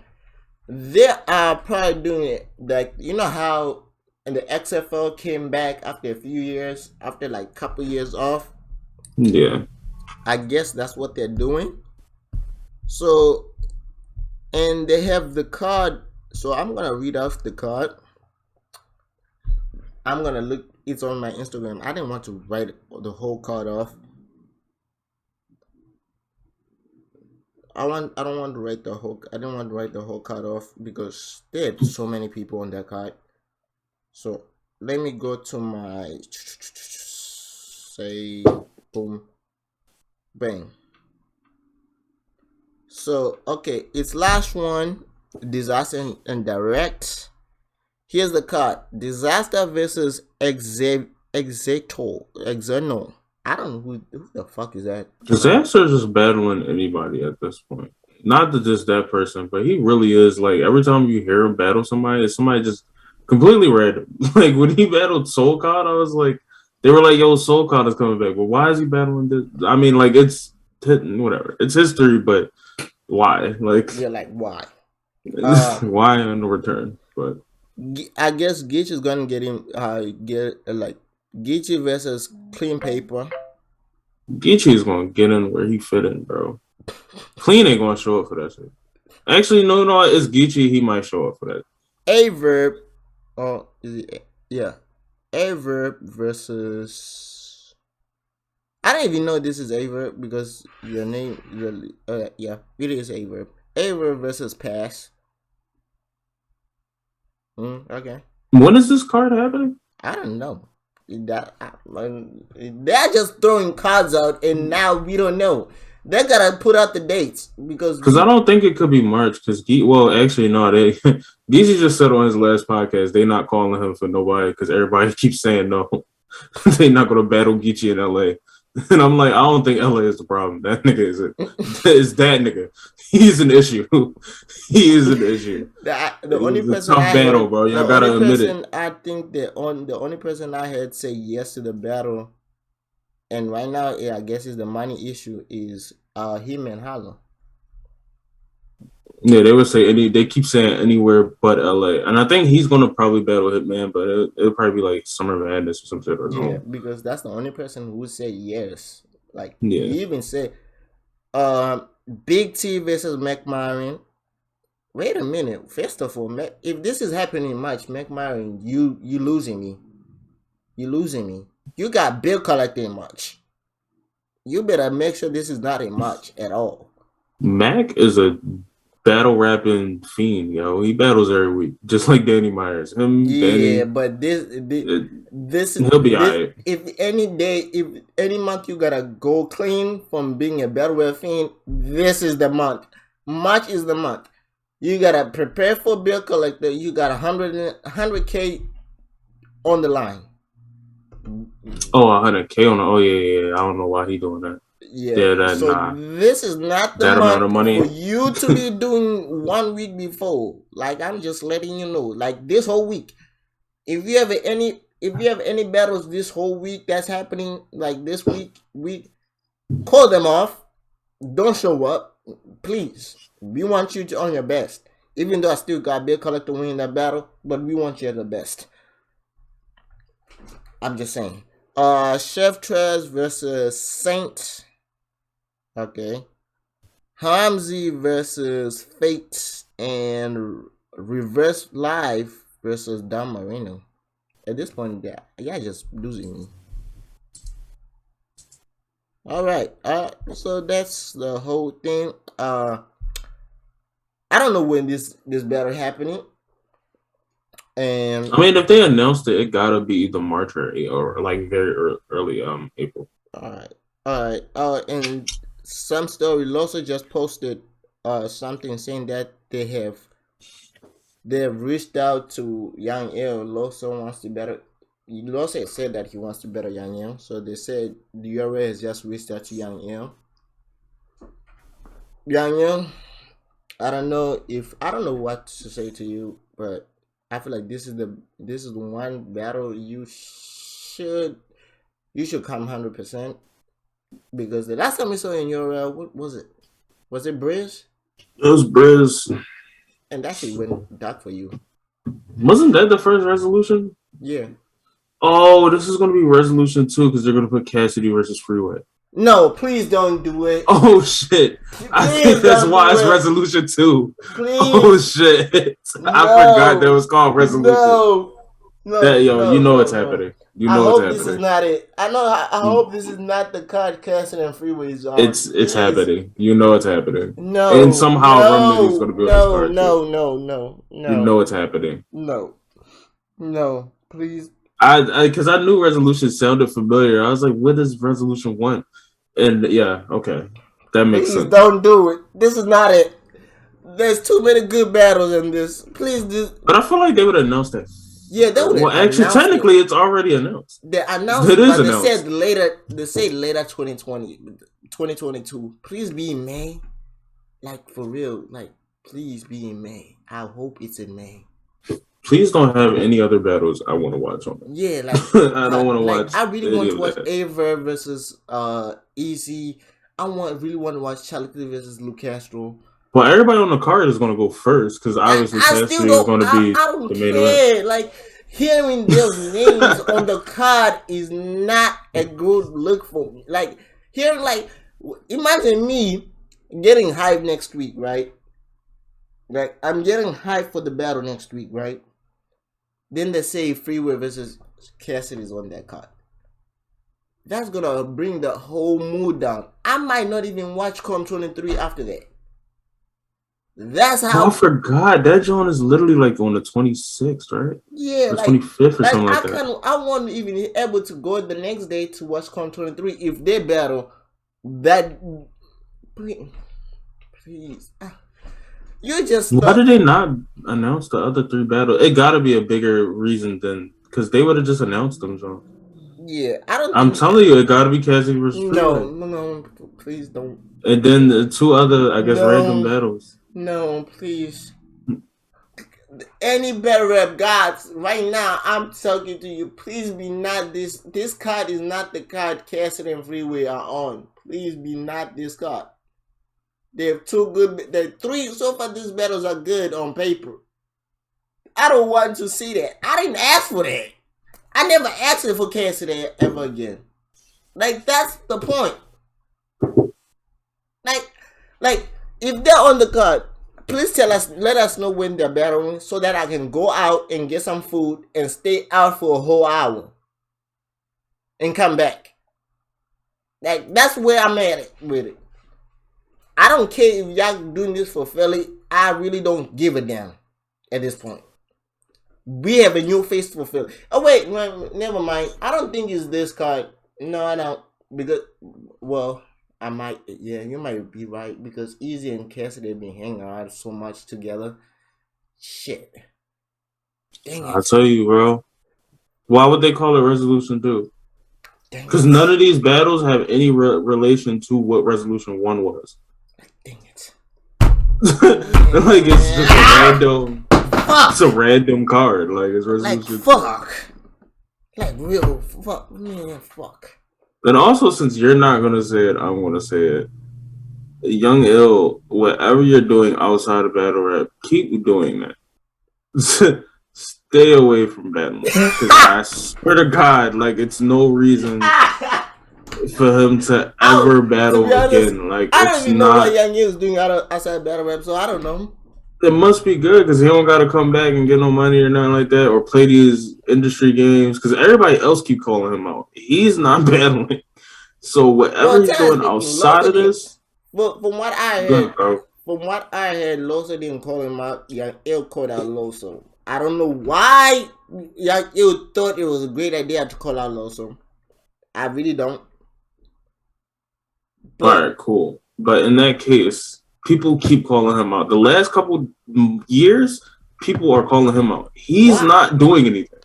they are probably doing it like, you know how the XFL came back after a few years, after like couple years off. Yeah. I guess that's what they're doing. So, and they have the card. So I'm gonna read off the card. I'm gonna look. It's on my Instagram. I didn't want to write the whole card off. I don't want to write the whole. I didn't want to write the whole card off because there are so many people on that card. So let me go to my say boom bang. So okay, it's last one, disaster and direct. Here's the card: disaster versus exeto. I don't know who the fuck is that. Disaster is just battling anybody at this point. Not that just that person, but he really is like every time you hear him battle somebody, it's somebody just completely random. Like when he battled Soul Cod, I was like, they were like, "Yo, Soul Cod is coming back." But why is he battling this? I mean, like it's whatever. It's history, but why? Like, You're like why? why on the return? But I guess Gitch is gonna get him. Get like Gitchy versus Clean Paper. Geechee is gonna get in where he fit in, bro. Clean ain't gonna show up for that shit. Actually, no, it's Geechee. He might show up for that. Averb. Oh, is it? Yeah. Averb versus. I don't even know this is Averb because your name. Yeah, it is Averb. Averb versus Pass. Okay. When is this card happening? I don't know. They're just throwing cards out, and now we don't know. They gotta put out the dates because I don't think it could be March. Because well, actually, no. They Geechee just said on his last podcast they not calling him for nobody because everybody keeps saying no. They not gonna battle Geechee in LA. And I'm like, I don't think LA is the problem. That nigga is it. It's that nigga. He's an issue. He is an issue. The only person tough battle, bro. Y'all gotta admit it. I think the only person I heard say yes to the battle, and right now, yeah, I guess is the money issue is him and Hollow. Yeah, they would say they keep saying anywhere but LA. And I think he's gonna probably battle Hitman, but it'll probably be like Summer Madness or some shit or Yeah, no. because that's the only person who would say yes. Like Yeah. he even said Big T versus McMarrin. Wait a minute. First of all, if this is happening much, McMarrin, you losing me. You losing me. You got bill collecting much. You better make sure this is not a match at all. Mac is a battle rapping fiend, yo. He battles every week, just like Danny Myers. Danny, but this he'll be alright. If any month you gotta go clean from being a battle rap fiend, this is the month. March is the month. You gotta prepare for bill collector. You got 100K on the line. Oh, 100K on the. Oh yeah. I don't know why he doing that. Yeah, this is not the month money for you to be doing 1 week before. Like I'm just letting you know. Like this whole week, if you have any battles this whole week that's happening, like this week, call them off. Don't show up, please. We want you to on your best. Even though I still got Bill Collector winning that battle, but we want you at the best. I'm just saying. Chef Trez versus Saint. Okay. Hamzi versus Fate and Reverse Live versus Don Marino. At this point, yeah, just losing me. All right. So that's the whole thing. I don't know when this battle happening. And I mean, if they announced it, it gotta be either March or like very early April. All right. And some story Losa just posted something saying that they have reached out to Yang El. Losa wants to better. Losa said that he wants to better Yang El. So they said the URA has just reached out to Yang El. Yang El, I don't know what to say to you, but I feel like this is the one battle you should come 100%, because the last time we saw in your what was it? Was it Briz? It was Briz, and that shit went dark for you. Wasn't that the first resolution? Yeah. Oh, this is gonna be resolution 2 because they're gonna put Cassidy versus Freeway. No, please don't do it. Oh shit! I think Please that's don't why do it's it. Resolution 2. Oh Please. shit! I forgot that No. was called Resolution. No. That No. yo, you No. know what's No. No. happening. You I know what's hope this is happening. not it. I hope this is not the card casting and freeways on. It's Please. happening. You know it's happening. And No. somehow Remedy's No. gonna be on this No. card too. No. No. No. You No. know it's happening. No. No. Please. I because I knew Resolution sounded familiar. I was like, what is Resolution 1? And yeah, okay. That makes Please sense. don't do it. This is not it. There's too many good battles in this. Please do. But I feel like they would announce that. Yeah, they would Well, actually, announce it. technically, it's already announced. They announced It it, is but they announced. said later. They said later 2020, 2022. Please be in May. Like for real. Like please be in May. I hope it's in May. Please don't have any other battles I want to watch on it. Yeah, like I don't want to like watch. I really any want to of watch that. Aver versus Easy. Really want to watch Charlie versus Luke Castro. Well, everybody on the card is going to go first because obviously Cassidy is going to be I don't the main care. event. Like hearing those names on the card is not a good look for me. Like hearing imagine me getting hyped next week, right? Like I'm getting hyped for the battle next week, right? Then they say Freeway versus Cassidy is on that card. That's gonna bring the whole mood down. I might not even watch Com 23 after that. That's how. I forgot that John is literally like on the 26th, right? Yeah, Or like 25th or something like that. I wasn't even able to go the next day to watch Com 23 if they battle. That please. You just Why did they not announce the other 3 battles? It got to be a bigger reason than because they would have just announced them, John. Yeah, I don't. I'm telling you, it got to be Cassidy versus Freeway. No, please don't. And then the 2 other, I guess, random battles. No, please. Any better rap gods right now, I'm talking to you. Please be not this. This card is not the card Cassidy and Freeway are on. Please be not this card. They're too good. The 3 so far. These battles are good on paper. I don't want to see that. I didn't ask for that. I never asked for Cassidy ever again. Like that's the point. Like if they're on the card, please let us know when they're battling so that I can go out and get some food and stay out for a whole hour and come back. Like that's where I'm at with it. I don't care if y'all doing this for Philly. I really don't give a damn at this point. We have a new face for Philly. Oh wait, never mind. I don't think it's this card. No, I don't. Because well, I might. Yeah, you might be right. Because Easy and Cassidy have been hanging out so much together. Shit. Dang it. I'll tell you, bro. Why would they call it Resolution 2? Because none of these battles have any relation to what Resolution 1 was. Dang it. Like it's just a random. Fuck. It's a random card. Like it's Resolution. Like fuck. Like real fuck. Man, fuck. And also, since you're not gonna say it, I'm gonna say it. Young Ill, whatever you're doing outside of battle rap, keep doing that. Stay away from battle because I swear to God, like it's no reason for him to ever battle again. Like I don't even know what Young Ill is doing outside battle rap, so I don't know. It must be good because he don't got to come back and get no money or nothing like that, or play these industry games because everybody else keep calling him out. He's not battling, so whatever he's doing outside of this. Well, from what I heard, Loso didn't call him out. Young Ill called out Loso. I don't know why Young Ill thought it was a great idea to call out Loso. I really don't. But, all right, cool. But in that case, people keep calling him out. The last couple years, people are calling him out. He's not doing anything.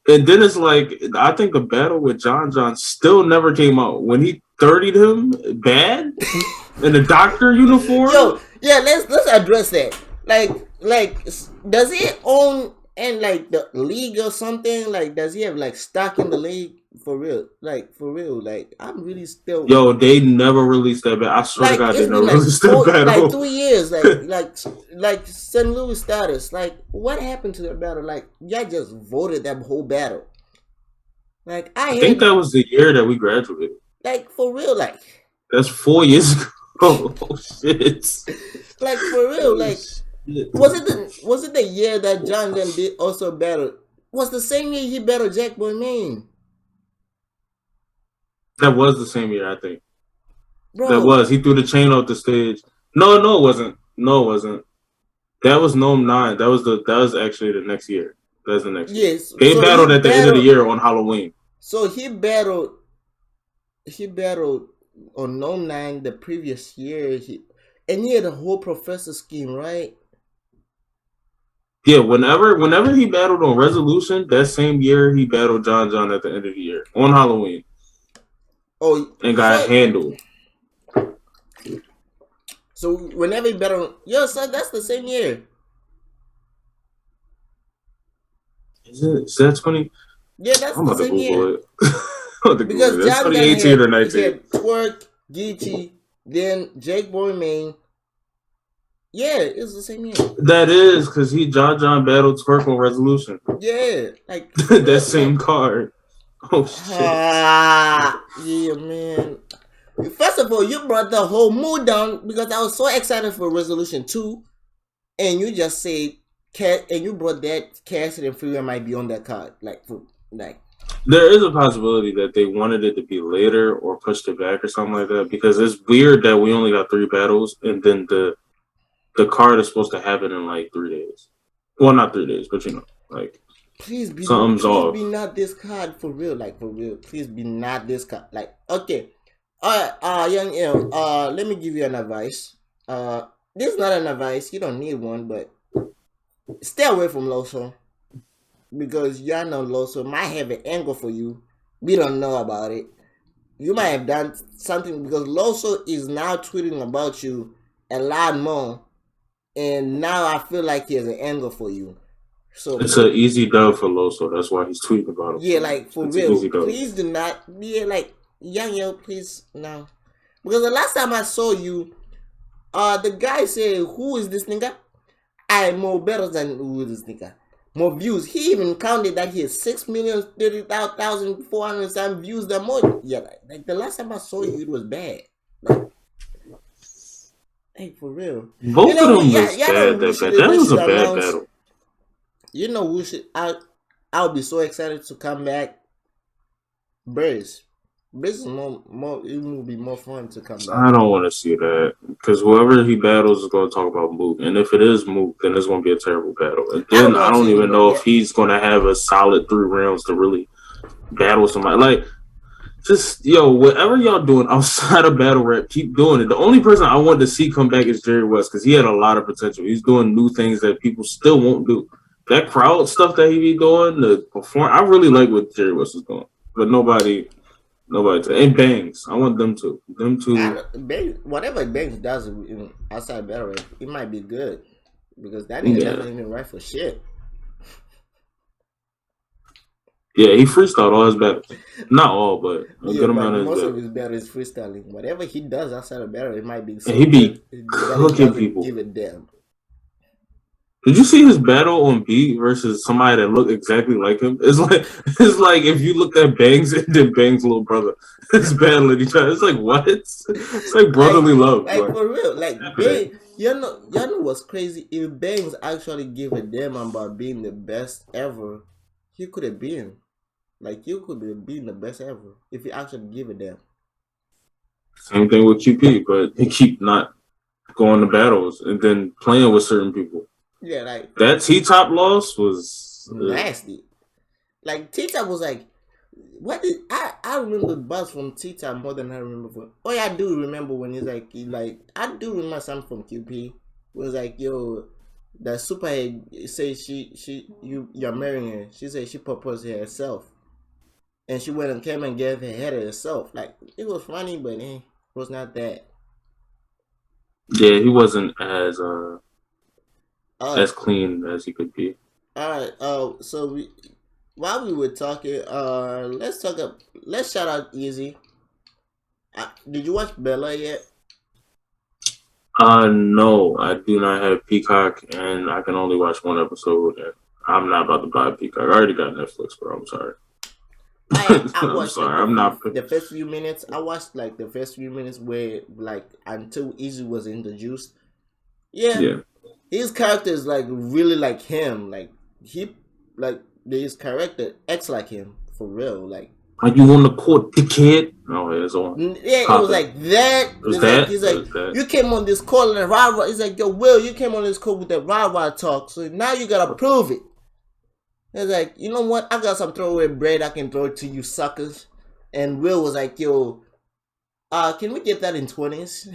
And then it's like, I think the battle with John still never came out. When he 30'd him bad in a doctor uniform. Yo, yeah, let's address that. Like, does he own and like the league or something? Like, does he have like stock in the league? For real, like I'm really still. Yo, they never released that battle. I swear to God, they never released that battle. Like 2 years, like St. Louis status. Like, what happened to that battle? Like, y'all just voted that whole battle. Like, I think that was the year that we graduated. Like for real, like That's 4 years ago. Oh shit. like for real, Oh like shit. was it the year that John John did also battle? Was the same year he battled Jack Boy Main, That was the same year, I think. That bro? was. He threw the chain off the stage. No, no, it wasn't. No, it wasn't. That was Gnome 9. That was actually the next year. That's the next year. Yes. They battled at the end of the year on Halloween. So he battled on No 9 the previous year. And he had a whole professor scheme, right? Yeah, whenever he battled on Resolution, that same year he battled John John at the end of the year on Halloween. Oh, And got handled. So whenever he battled, yo, son, that's the same year. Is that 20? Yeah, that's I'm the about to same year. Google it. I'm about to Google it. Because That's John Gunn 2018 or he 19. had Twerk, Geechee, then Jake Boy Main. Yeah, it's the same year. That is because John John battled Twerk on Resolution. Yeah, like that same card. Oh shit. Yeah, man. First of all, you brought the whole mood down because I was so excited for Resolution 2, and you just said and you brought that Cassidy and Freeway might be on that card. Like there is a possibility that they wanted it to be later or pushed it back or something like that because it's weird that we only got 3 battles and then the card is supposed to happen in like 3 days. Well, not 3 days, but like please be off. Be not this card for real, like for real. Please be not this card. Like okay. Alright, young L, let me give you an advice. This is not an advice, you don't need one, but stay away from Loso. Because y'all know Loso might have an angle for you. We don't know about it. You might have done something because Loso is now tweeting about you a lot more. And now I feel like he has an angle for you. So it's an easy dub for Loso. That's why he's tweeting about it. Yeah, like for real. Please do not be like young yo, please no. Because the last time I saw you, the guy said, "Who is this nigga?" I more better than who is this nigga. More views. He even counted that he has 6,030,400 some views. The more, yeah, like the last time I saw you, it was bad. Like for real. Both of them was bad. That was a bad battle. You know, we should. I'll be so excited to come back. Brace is more. It will be more fun to come back. I don't want to see that because whoever he battles is going to talk about Mook, and if it is Mook, then it's going to be a terrible battle. And then I don't even know if he's going to have a solid 3 rounds to really battle somebody. Like, just whatever y'all doing outside of battle rap, keep doing it. The only person I want to see come back is Jerry West because he had a lot of potential. He's doing new things that people still won't do. That crowd stuff that he be doing, the perform. I really like what Jerry West is doing, but nobody. And Bangs. I want them to. Whatever Bangs does outside battle rap, it might be good because that nigga doesn't even write for shit. Yeah, he freestyled all his battles. Not all, but a good amount of his most battles. of his battles is freestyling. Whatever he does outside of battle, it might be. So he be cooking people. Give a damn. Did you see his battle on beat versus somebody that looked exactly like him? It's like if you looked at Bangs and then Bangs' little brother, it's battling each other. It's like what? It's like brotherly love. Like for real. Like Bangs, you know what's crazy? If Bangs actually gave a damn about being the best ever, he could have been. Like you could have been the best ever if he actually gave a damn. Same thing with QP, but he keep not going to battles and then playing with certain people. Yeah, like that T-Top loss was nasty. Like T-Top was like, what did I remember Buzz from T-Top more than I remember from. Oh yeah, I do remember when he's like I do remember something from QP. It was like, yo, the superhead say you're marrying her. She said she proposed to herself, and she went and came and gave her head to herself. Like it was funny, but it was not that. Yeah, he wasn't as clean as he could be. All right. So while we were talking, let's shout out Easy. Did you watch Bella yet? No, I do not have Peacock, and I can only watch one episode. And I'm not about to buy Peacock. I already got Netflix, bro. I'm sorry. I I'm watched like sorry, I'm not. the first few minutes. I watched like the first few minutes where like until Easy was introduced. Yeah, Yeah, his character is like really like him. Like he like his character acts like him for real. Like are you on the court, dickhead? Oh, yeah, it's on. yeah, it was Popping. like that. It was It's like that. he's It like was that. you came on this call and rah rah. He's like yo Will, you came on this call with that rah rah talk. So now you gotta prove it. It's like you know what? I got some throwaway bread I can throw to you suckers. And Will was like yo, can we get that in 20s?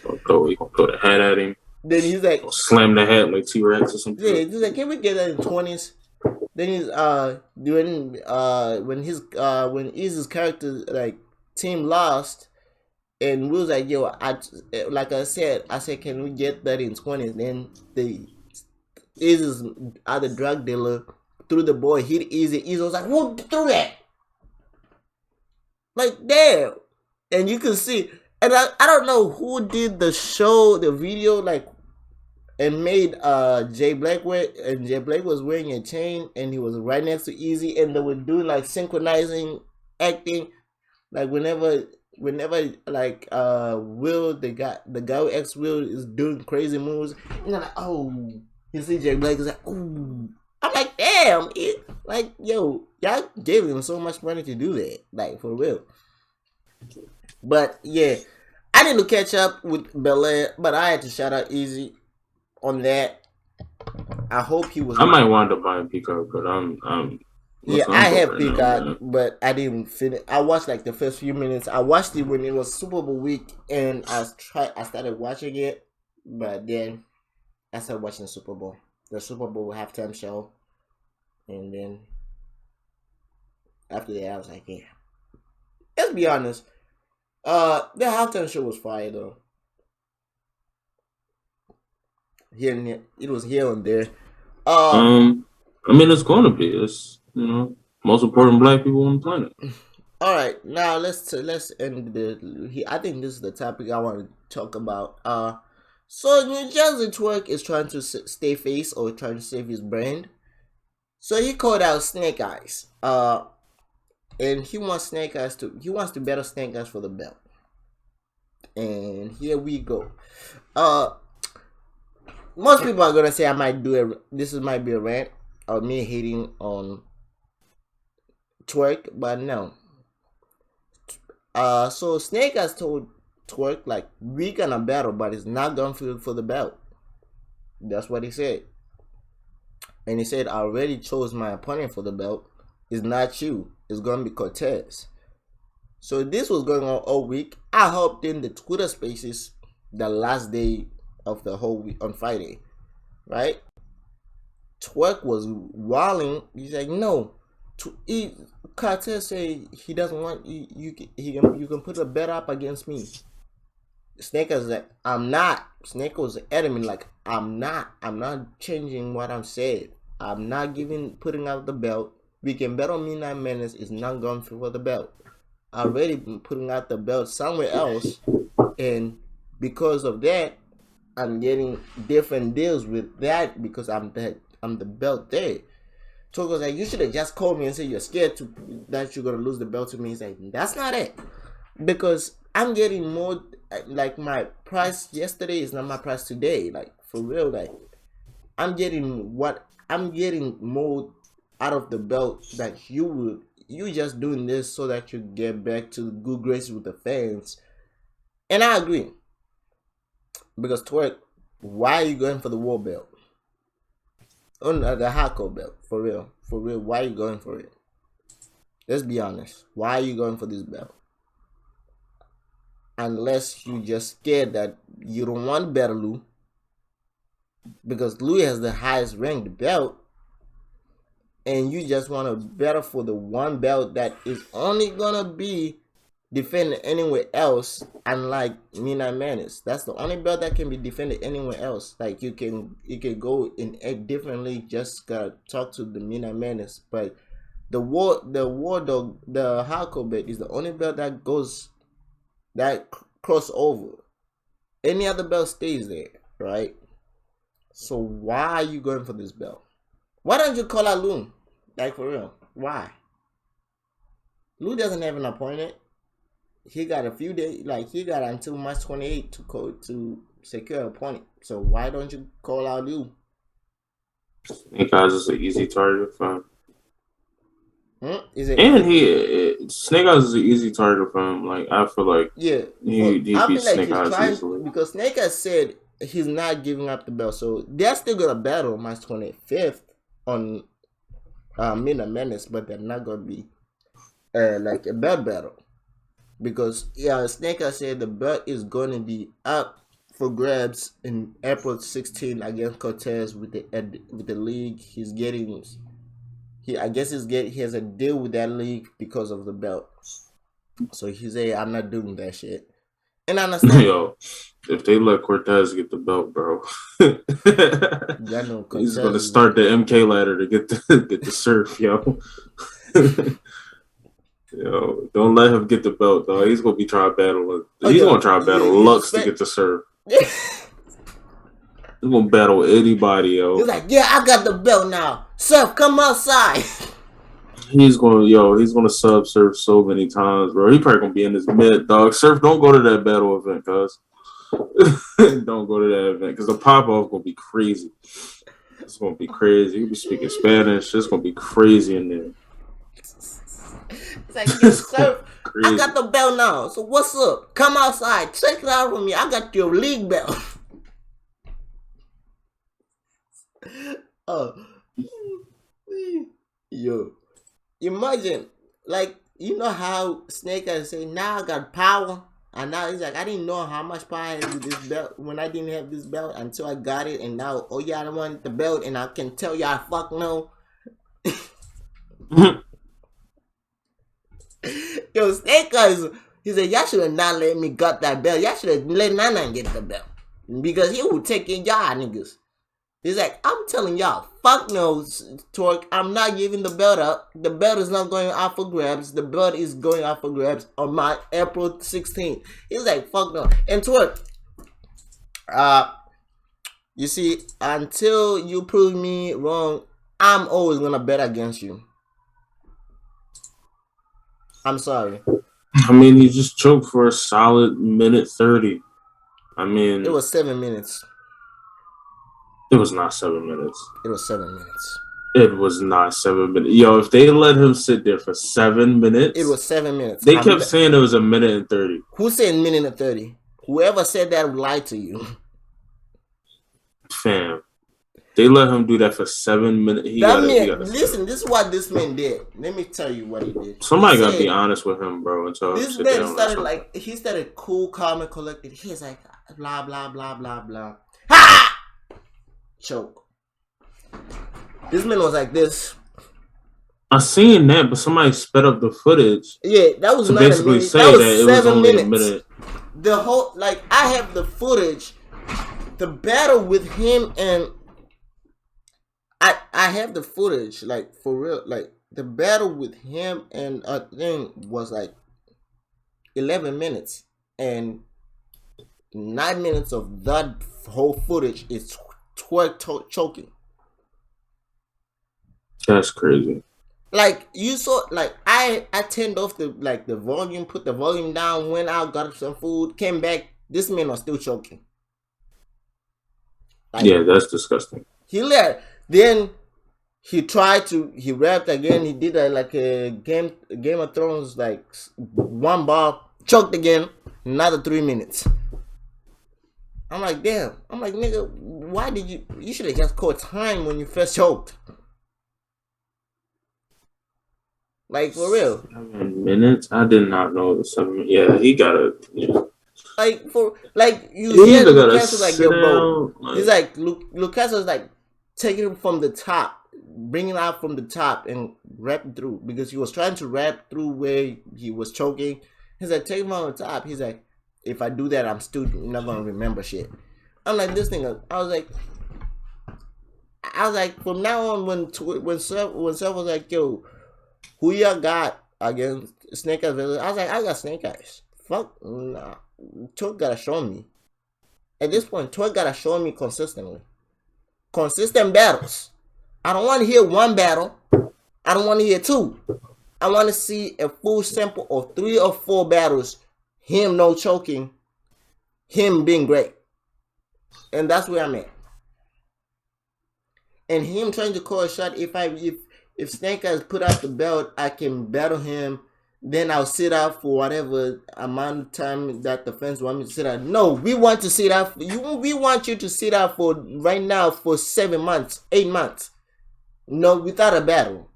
So throw the hat at him. Then he's like, Slam the hat like T-Rex or something. yeah, he's like, can we get that in 20s? Then he's doing when Easy's character like team lost and Will's like, yo, I said, can we get that in 20s? Then the Easy's other drug dealer threw the ball, hit Easy. Easy was like, who threw that? Like damn. And you can see, and I don't know who did the video, like and made Jay Black wear, and Jay Black was wearing a chain and he was right next to Easy and they were doing like synchronizing acting, like whenever like Will the guy who ex Will is doing crazy moves, and you're like, oh, you see Jay Black is like, ooh. I'm like, damn, like yo, y'all gave him so much money to do that, like for real. But yeah, I need to catch up with Belair, but I had to shout out Easy on that. I hope he was. I might wind up buying Peacock, but Yeah, I have Peacock, now, but I didn't finish. I watched like the first few minutes. I watched it when it was Super Bowl week, and I started watching it, but then I started watching the Super Bowl halftime show, and then after that, I was like, yeah. Let's be honest. The halftime show was fire though. Here and there, it was here and there. I mean, it's going to be. It's most important black people on the planet. All right, now let's end the. I think this is the topic I want to talk about. So New Jersey Twerk is trying to stay face or trying to save his brand. So he called out Snake Eyes. And he wants to battle Snake Eyes for the belt. And here we go. Most people are gonna say I might do might be a rant or me hating on Twerk, but no. So Snake has told Twerk like we gonna battle, but it's not gonna for the belt. That's what he said. And he said I already chose my opponent for the belt. It's not you. It's gonna be Cortez. So this was going on all week. I hopped in the Twitter Spaces the last day of the whole week on Friday, right? Twerk was wilding. He's like, no. Cortez say he doesn't want you. You can put a bet up against me. Snake was like, I'm not. Snake was adamant like, I'm not changing what I'm saying. I'm not putting out the belt. We can bet on Midnight Menace is not going for the belt. I already been putting out the belt somewhere else, and because of that, I'm getting different deals with that because I'm the belt there. Togo's like, you should have just called me and said you're scared that you're gonna lose the belt to me. He's like, that's not it, because I'm getting more. Like my price yesterday is not my price today. Like for real, like I'm getting more out of the belt that you would. You just doing this so that you get back to good graces with the fans, and I agree. Because Twerk, why are you going for the war belt? Oh, no, the hardcore belt, for real, why are you going for it? Let's be honest. Why are you going for this belt? Unless you just scared that you don't want better Lou, because Lou has the highest ranked belt, and you just want to battle for the one belt that is only gonna be defended anywhere else, unlike Midnight Menace. That's the only belt that can be defended anywhere else. Like you can go in a different league, just gotta talk to the Midnight Menace. But the war dog, the hardcore belt is the only belt that cross over. Any other belt stays there, right? So why are you going for this belt? Why don't you call out Loon? Like for real. Why? Lou doesn't have an appointment. He got a few days. Like he got until March 28th to secure an appointment. So why don't you call out Lou? Snake Eyes is an easy target for him. Is it? And Snake Eyes is an easy target for him. Like I feel like Yeah. he I beat feel like Snake he's Eyes trying easily. because Snake has said he's not giving up the belt. So they're still gonna battle March 25th on Midnight Menace, but they're not gonna be like a belt battle. Because Snake has said the belt is gonna be up for grabs in April 16 against Cortez with the league. He's getting I guess he has a deal with that league because of the belt. So he say I'm not doing that shit. And I understand. Yo, if they let Cortez get the belt, bro, he's gonna start the MK ladder to get the surf, yo. Yo, don't let him get the belt, though. He's gonna be trying to battle. He's gonna try to battle Lux to get the surf. He's gonna battle anybody, yo. He's like, yeah, I got the belt now. Surf, come outside. He's gonna sub Surf so many times, bro. He probably gonna be in his mid, dog. Surf, don't go to that battle event, cuz. Don't go to that event, because the pop-off gonna be crazy. It's gonna be crazy. He'll be speaking Spanish. It's gonna be crazy in there. It's like, yo, Surf, I got the belt now. So what's up? Come outside. Check it out from me. I got your league belt. Oh. Yo. Imagine, like, you know how Snake Eyes say, now I got power. And now he's like, I didn't know how much power I had with this belt when I didn't have this belt until I got it. And now, oh yeah, I don't want the belt. And I can tell y'all, fuck no. Yo, Snake Eyes, he said, y'all should have not let me got that belt. Y'all should have let Nana get the belt. Because he would take in y'all niggas. He's like, I'm telling y'all, fuck no, Torque. I'm not giving the belt up. The belt is not going out for grabs. The belt is going out for grabs on my April 16th. He's like, fuck no. And Torque, you see, until you prove me wrong, I'm always gonna bet against you. I'm sorry. I mean, he just choked for a solid minute 30. I mean, it was 7 minutes. It was not 7 minutes. It was 7 minutes. It was not 7 minutes. Yo, if they let him sit there for 7 minutes. It was 7 minutes. They kept saying it was a minute and 30. Who said minute and 30? Whoever said that lied to you. Fam. They let him do that for 7 minutes. Listen, this is what this man did. Let me tell you what he did. Somebody gotta be honest with him, bro. This man started he started cool, calm, and collected. He's like, blah, blah, blah, blah, blah. Ha! Choke. This man was like this. I seen that, but somebody sped up the footage. Yeah, that was to not basically a minute. say that was that it was only a minute. The whole I have the footage, the battle with him and I have the footage for real. The battle with him and thing was 11 minutes and 9 minutes of that whole footage is choking. That's crazy. You saw, I turned off the volume, put the volume down, went out, got some food, came back. This man was still choking. Yeah, that's disgusting. He left. Then he rapped again. He did a Game of Thrones, one bar, choked again, another 3 minutes. I'm like, damn. I'm like, nigga, why did you should have just caught time when you first choked. For real. 7 minutes? I did not know the 7 minutes. Yeah, he gotta. Yeah. You hear Lucas was yo, bro. He's Lucas was taking it from the top, bringing it out from the top and rapping through because he was trying to rap through where he was choking. He's like, take it from the top. He's like, if I do that, I'm still not gonna remember shit. I'm like, this thing. I was like, from now on, when Seth was like, yo, who y'all got against Snake Eyes? I was like, I got Snake Eyes. Fuck, nah. Torque gotta show me. At this point, Torque gotta show me consistently. Consistent battles. I don't want to hear one battle. I don't want to hear 2. I want to see a full sample of 3 or 4 battles. Him no choking, him being great, and that's where I'm at. And him trying to call a shot. If Snake has put out the belt, I can battle him. Then I'll sit out for whatever amount of time that the fans want me to sit out. No, we want to sit out. We want you to sit out for right now for 7 months, 8 months. No, without a battle.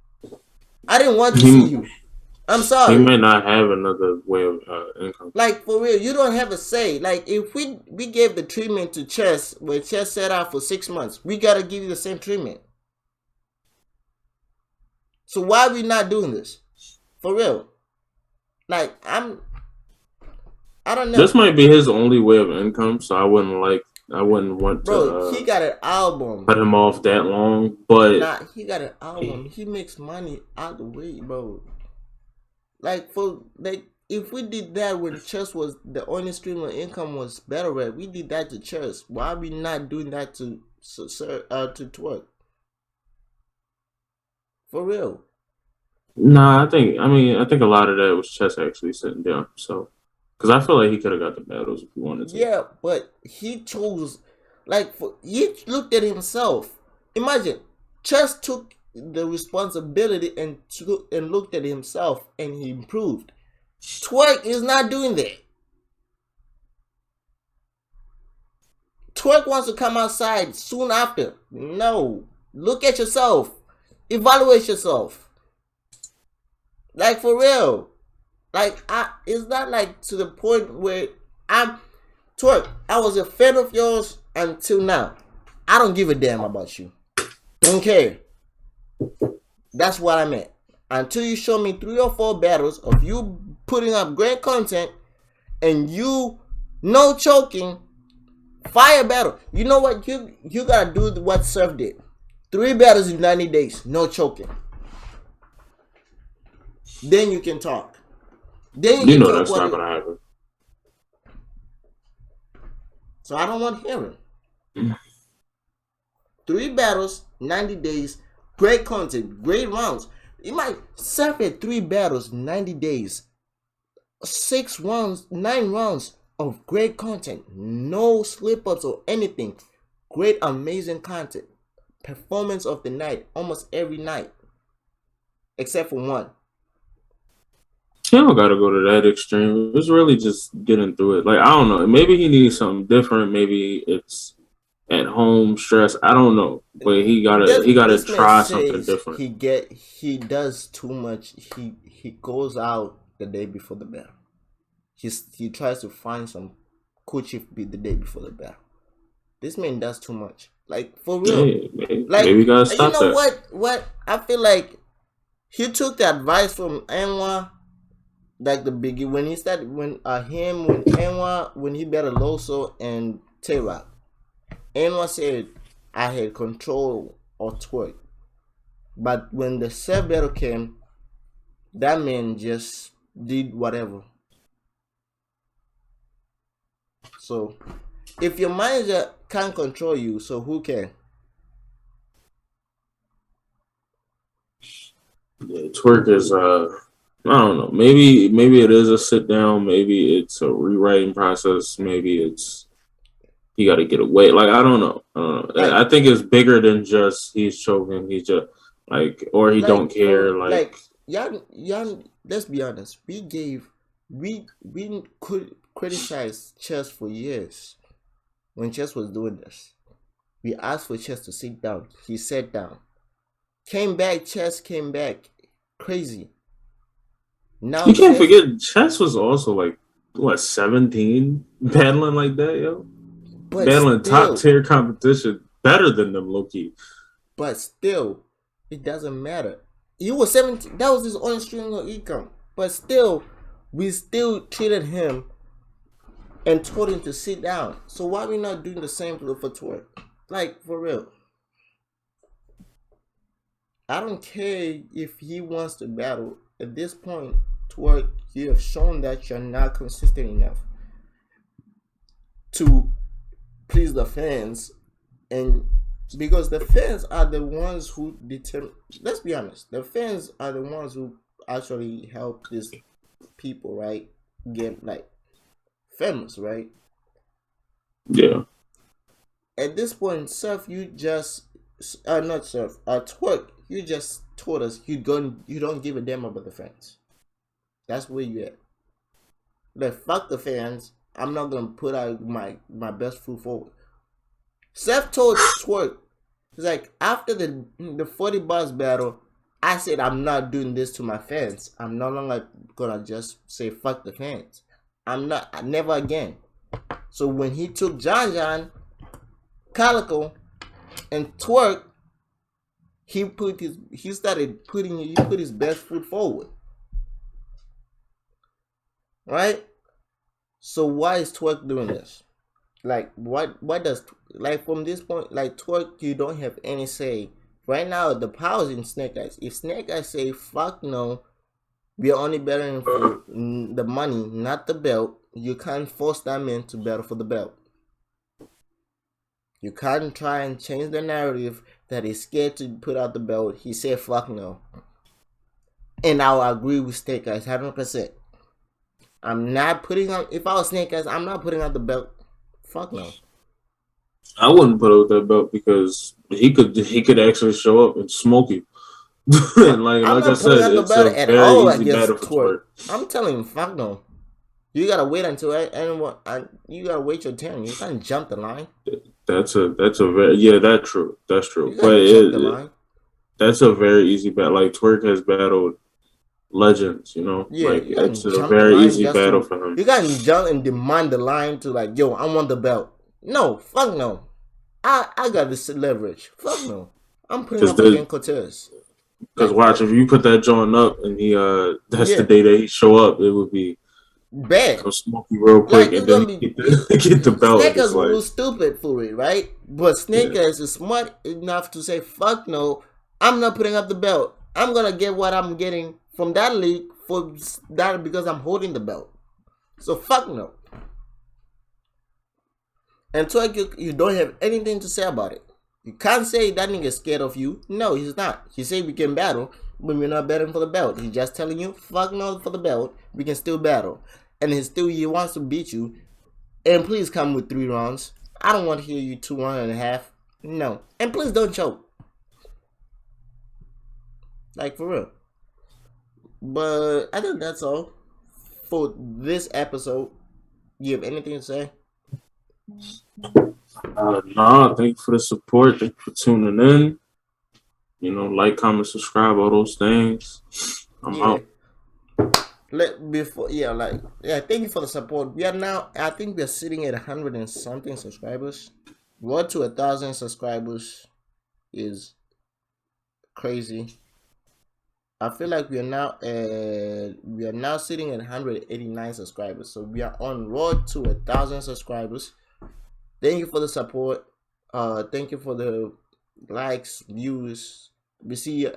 I didn't want to see you. I'm sorry. He may not have another way of income. Like, for real, you don't have a say. Like, if we gave the treatment to Chess, where Chess sat out for 6 months, we gotta give you the same treatment. So why are we not doing this? For real. Like, I don't know. This might be his only way of income, so I wouldn't want Bro, he got an album. Cut him off that long, but he got an album. He makes money out the way, bro. Like, if we did that when Chess was the only stream of income was Battle Rap, we did that to Chess. Why are we not doing that to Twerk? For real. Nah, I think a lot of that was Chess actually sitting down. So, because I feel like he could have got the battles if he wanted to. Yeah, but he chose, he looked at himself. Imagine, Chess took the responsibility and looked at himself and he improved. Twerk is not doing that. Twerk wants to come outside soon after. No, look at yourself, evaluate yourself. Like, for real. Like, it's not like to the point where Twerk, I was a fan of yours until now. I don't give a damn about you. Don't care. That's what I meant. Until you show me 3 or 4 battles of you putting up great content and you no choking, fire battle. You know what? You gotta do what Surf did. 3 battles in 90 days, no choking. Then you can talk. Then you know that's not gonna happen. So I don't want hearing. 3 battles, 90 days, great content, great rounds. You might serve at 3 battles, 90 days, 6 rounds, 9 rounds of great content, no slip ups or anything. Great, amazing content. Performance of the night, almost every night, except for one. He don't gotta go to that extreme. It's really just getting through it. Like, I don't know. Maybe he needs something different. Maybe it's at home stress. I don't know. But he gotta try something different. He does too much. He goes out the day before the battle. He tries to find some coochie the day before the battle. This man does too much. Like, for real. Maybe we gotta stop that. You know what? I feel like he took the advice from Anwar. Like the beginning when he started when Anwar when he battled Loso and Tay-Rock. Anwar said I had control of Twerk. But when the Seth battle came, that man just did whatever. So if your manager can't control you, so who can? Yeah, Twerk is I don't know. Maybe it is a sit down. Maybe it's a rewriting process. Maybe it's he got to get away. Like, I don't know. Like, I think it's bigger than just he's choking. He's just or he don't care. Y'all. Let's be honest. We could criticize Chess for years when Chess was doing this. We asked for Chess to sit down. He sat down. Chess came back crazy. Now you can't forget Chess was also 17 battling like that, yo. But battling top tier competition better than them, low-key. But still, it doesn't matter. He was 17. That was his only stream of income. But still, we still treated him and told him to sit down. So why are we not doing the same for Twerk? Like, for real. I don't care if he wants to battle. At this point, Twerk, you have shown that you're not consistent enough to please the fans, and Because the fans are the ones who determine. Let's be honest. The fans are the ones who actually help these people, right? Get like famous, right? Yeah. At this point, Surf, you just not Surf, Twerk, you just told us you don't give a damn about the fans. That's where you at. Like fuck the fans. I'm not gonna put out my best foot forward. Seth told Twerk, he's like, after the 40 bars battle, I said I'm not doing this to my fans. I'm no longer gonna just say fuck the fans. I'm not, never again. So when he took John, Calico, and Twerk, he put his best foot forward. Right? So why is Twerk doing this? Like what does, like, from this point, like, Twerk, you don't have any say. Right now the power's in Snake Eyes. If Snake Eyes say fuck no, we are only battling for the money, not the belt, you can't force that man to battle for the belt. You can't try and change the narrative that he's scared to put out the belt. He said fuck no. And I'll agree with Snake Eyes 100%. I'm not putting out, if I was Snake Eyes, I'm not putting out the belt. Fuck no. I wouldn't put out that belt because he could actually show up and smoke you. like I said, it's a very easy battle for Twerk. I'm telling you, fuck no. You gotta wait until anyone. You gotta wait your turn. You can't jump the line. That's a very that's true. That's true. But that's a very easy battle. Like Twerk has battled legends, Yeah, like it's a very easy battle for him. You can't jump and demand the line to like, yo, I want the belt. No, fuck no. I got this leverage. Fuck no. I'm putting up against Cortez. Because watch, if you put that joint up and that's the day that he show up, it would be bad. Go smoke you real quick, and then get the belt. Snake is a little stupid for it, right? But Snake is smart enough to say, fuck no, I'm not putting up the belt. I'm gonna get what I'm getting from that league for that because I'm holding the belt. So fuck no. And Twerk, you don't have anything to say about it. You can't say that nigga's scared of you. No, he's not. He said we can battle, but we're not battling for the belt. He's just telling you, fuck no for the belt. We can still battle. And he wants to beat you. And please come with 3 rounds. I don't want to hear you 2 1.5. No. And please don't choke. Like, for real. But I think that's all for this episode. You have anything to say? Nah, thank you for the support. Thank you for tuning in. Like, comment, subscribe, all those things. I'm out. Thank you for the support. We are now, I think we are sitting at 100 and something subscribers. Road to 1,000 subscribers is crazy. I feel like we are now sitting at 189 subscribers. So we are on road to 1,000 subscribers. Thank you for the support. Thank you for the likes, views. We see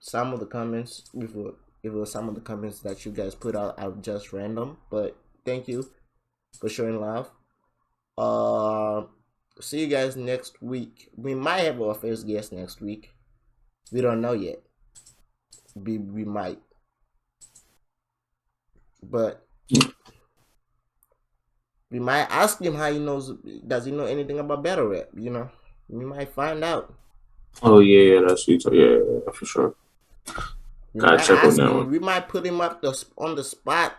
some of the comments before. It was some of the comments that you guys put out are just random, but thank you for showing love. See you guys next week. We might have our first guest next week. We don't know yet. We might, but we might ask him how he knows. Does he know anything about battle rap? We might find out. Oh yeah, that's sweet. Yeah, for sure. Gotta check on that one. We might put him up on the spot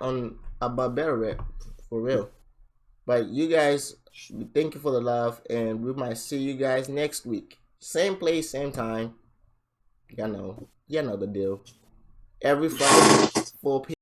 about battle rap for real. But you guys, thank you for the love, and we might see you guys next week. Same place, same time. You know the deal. Every Friday, 4 p.m.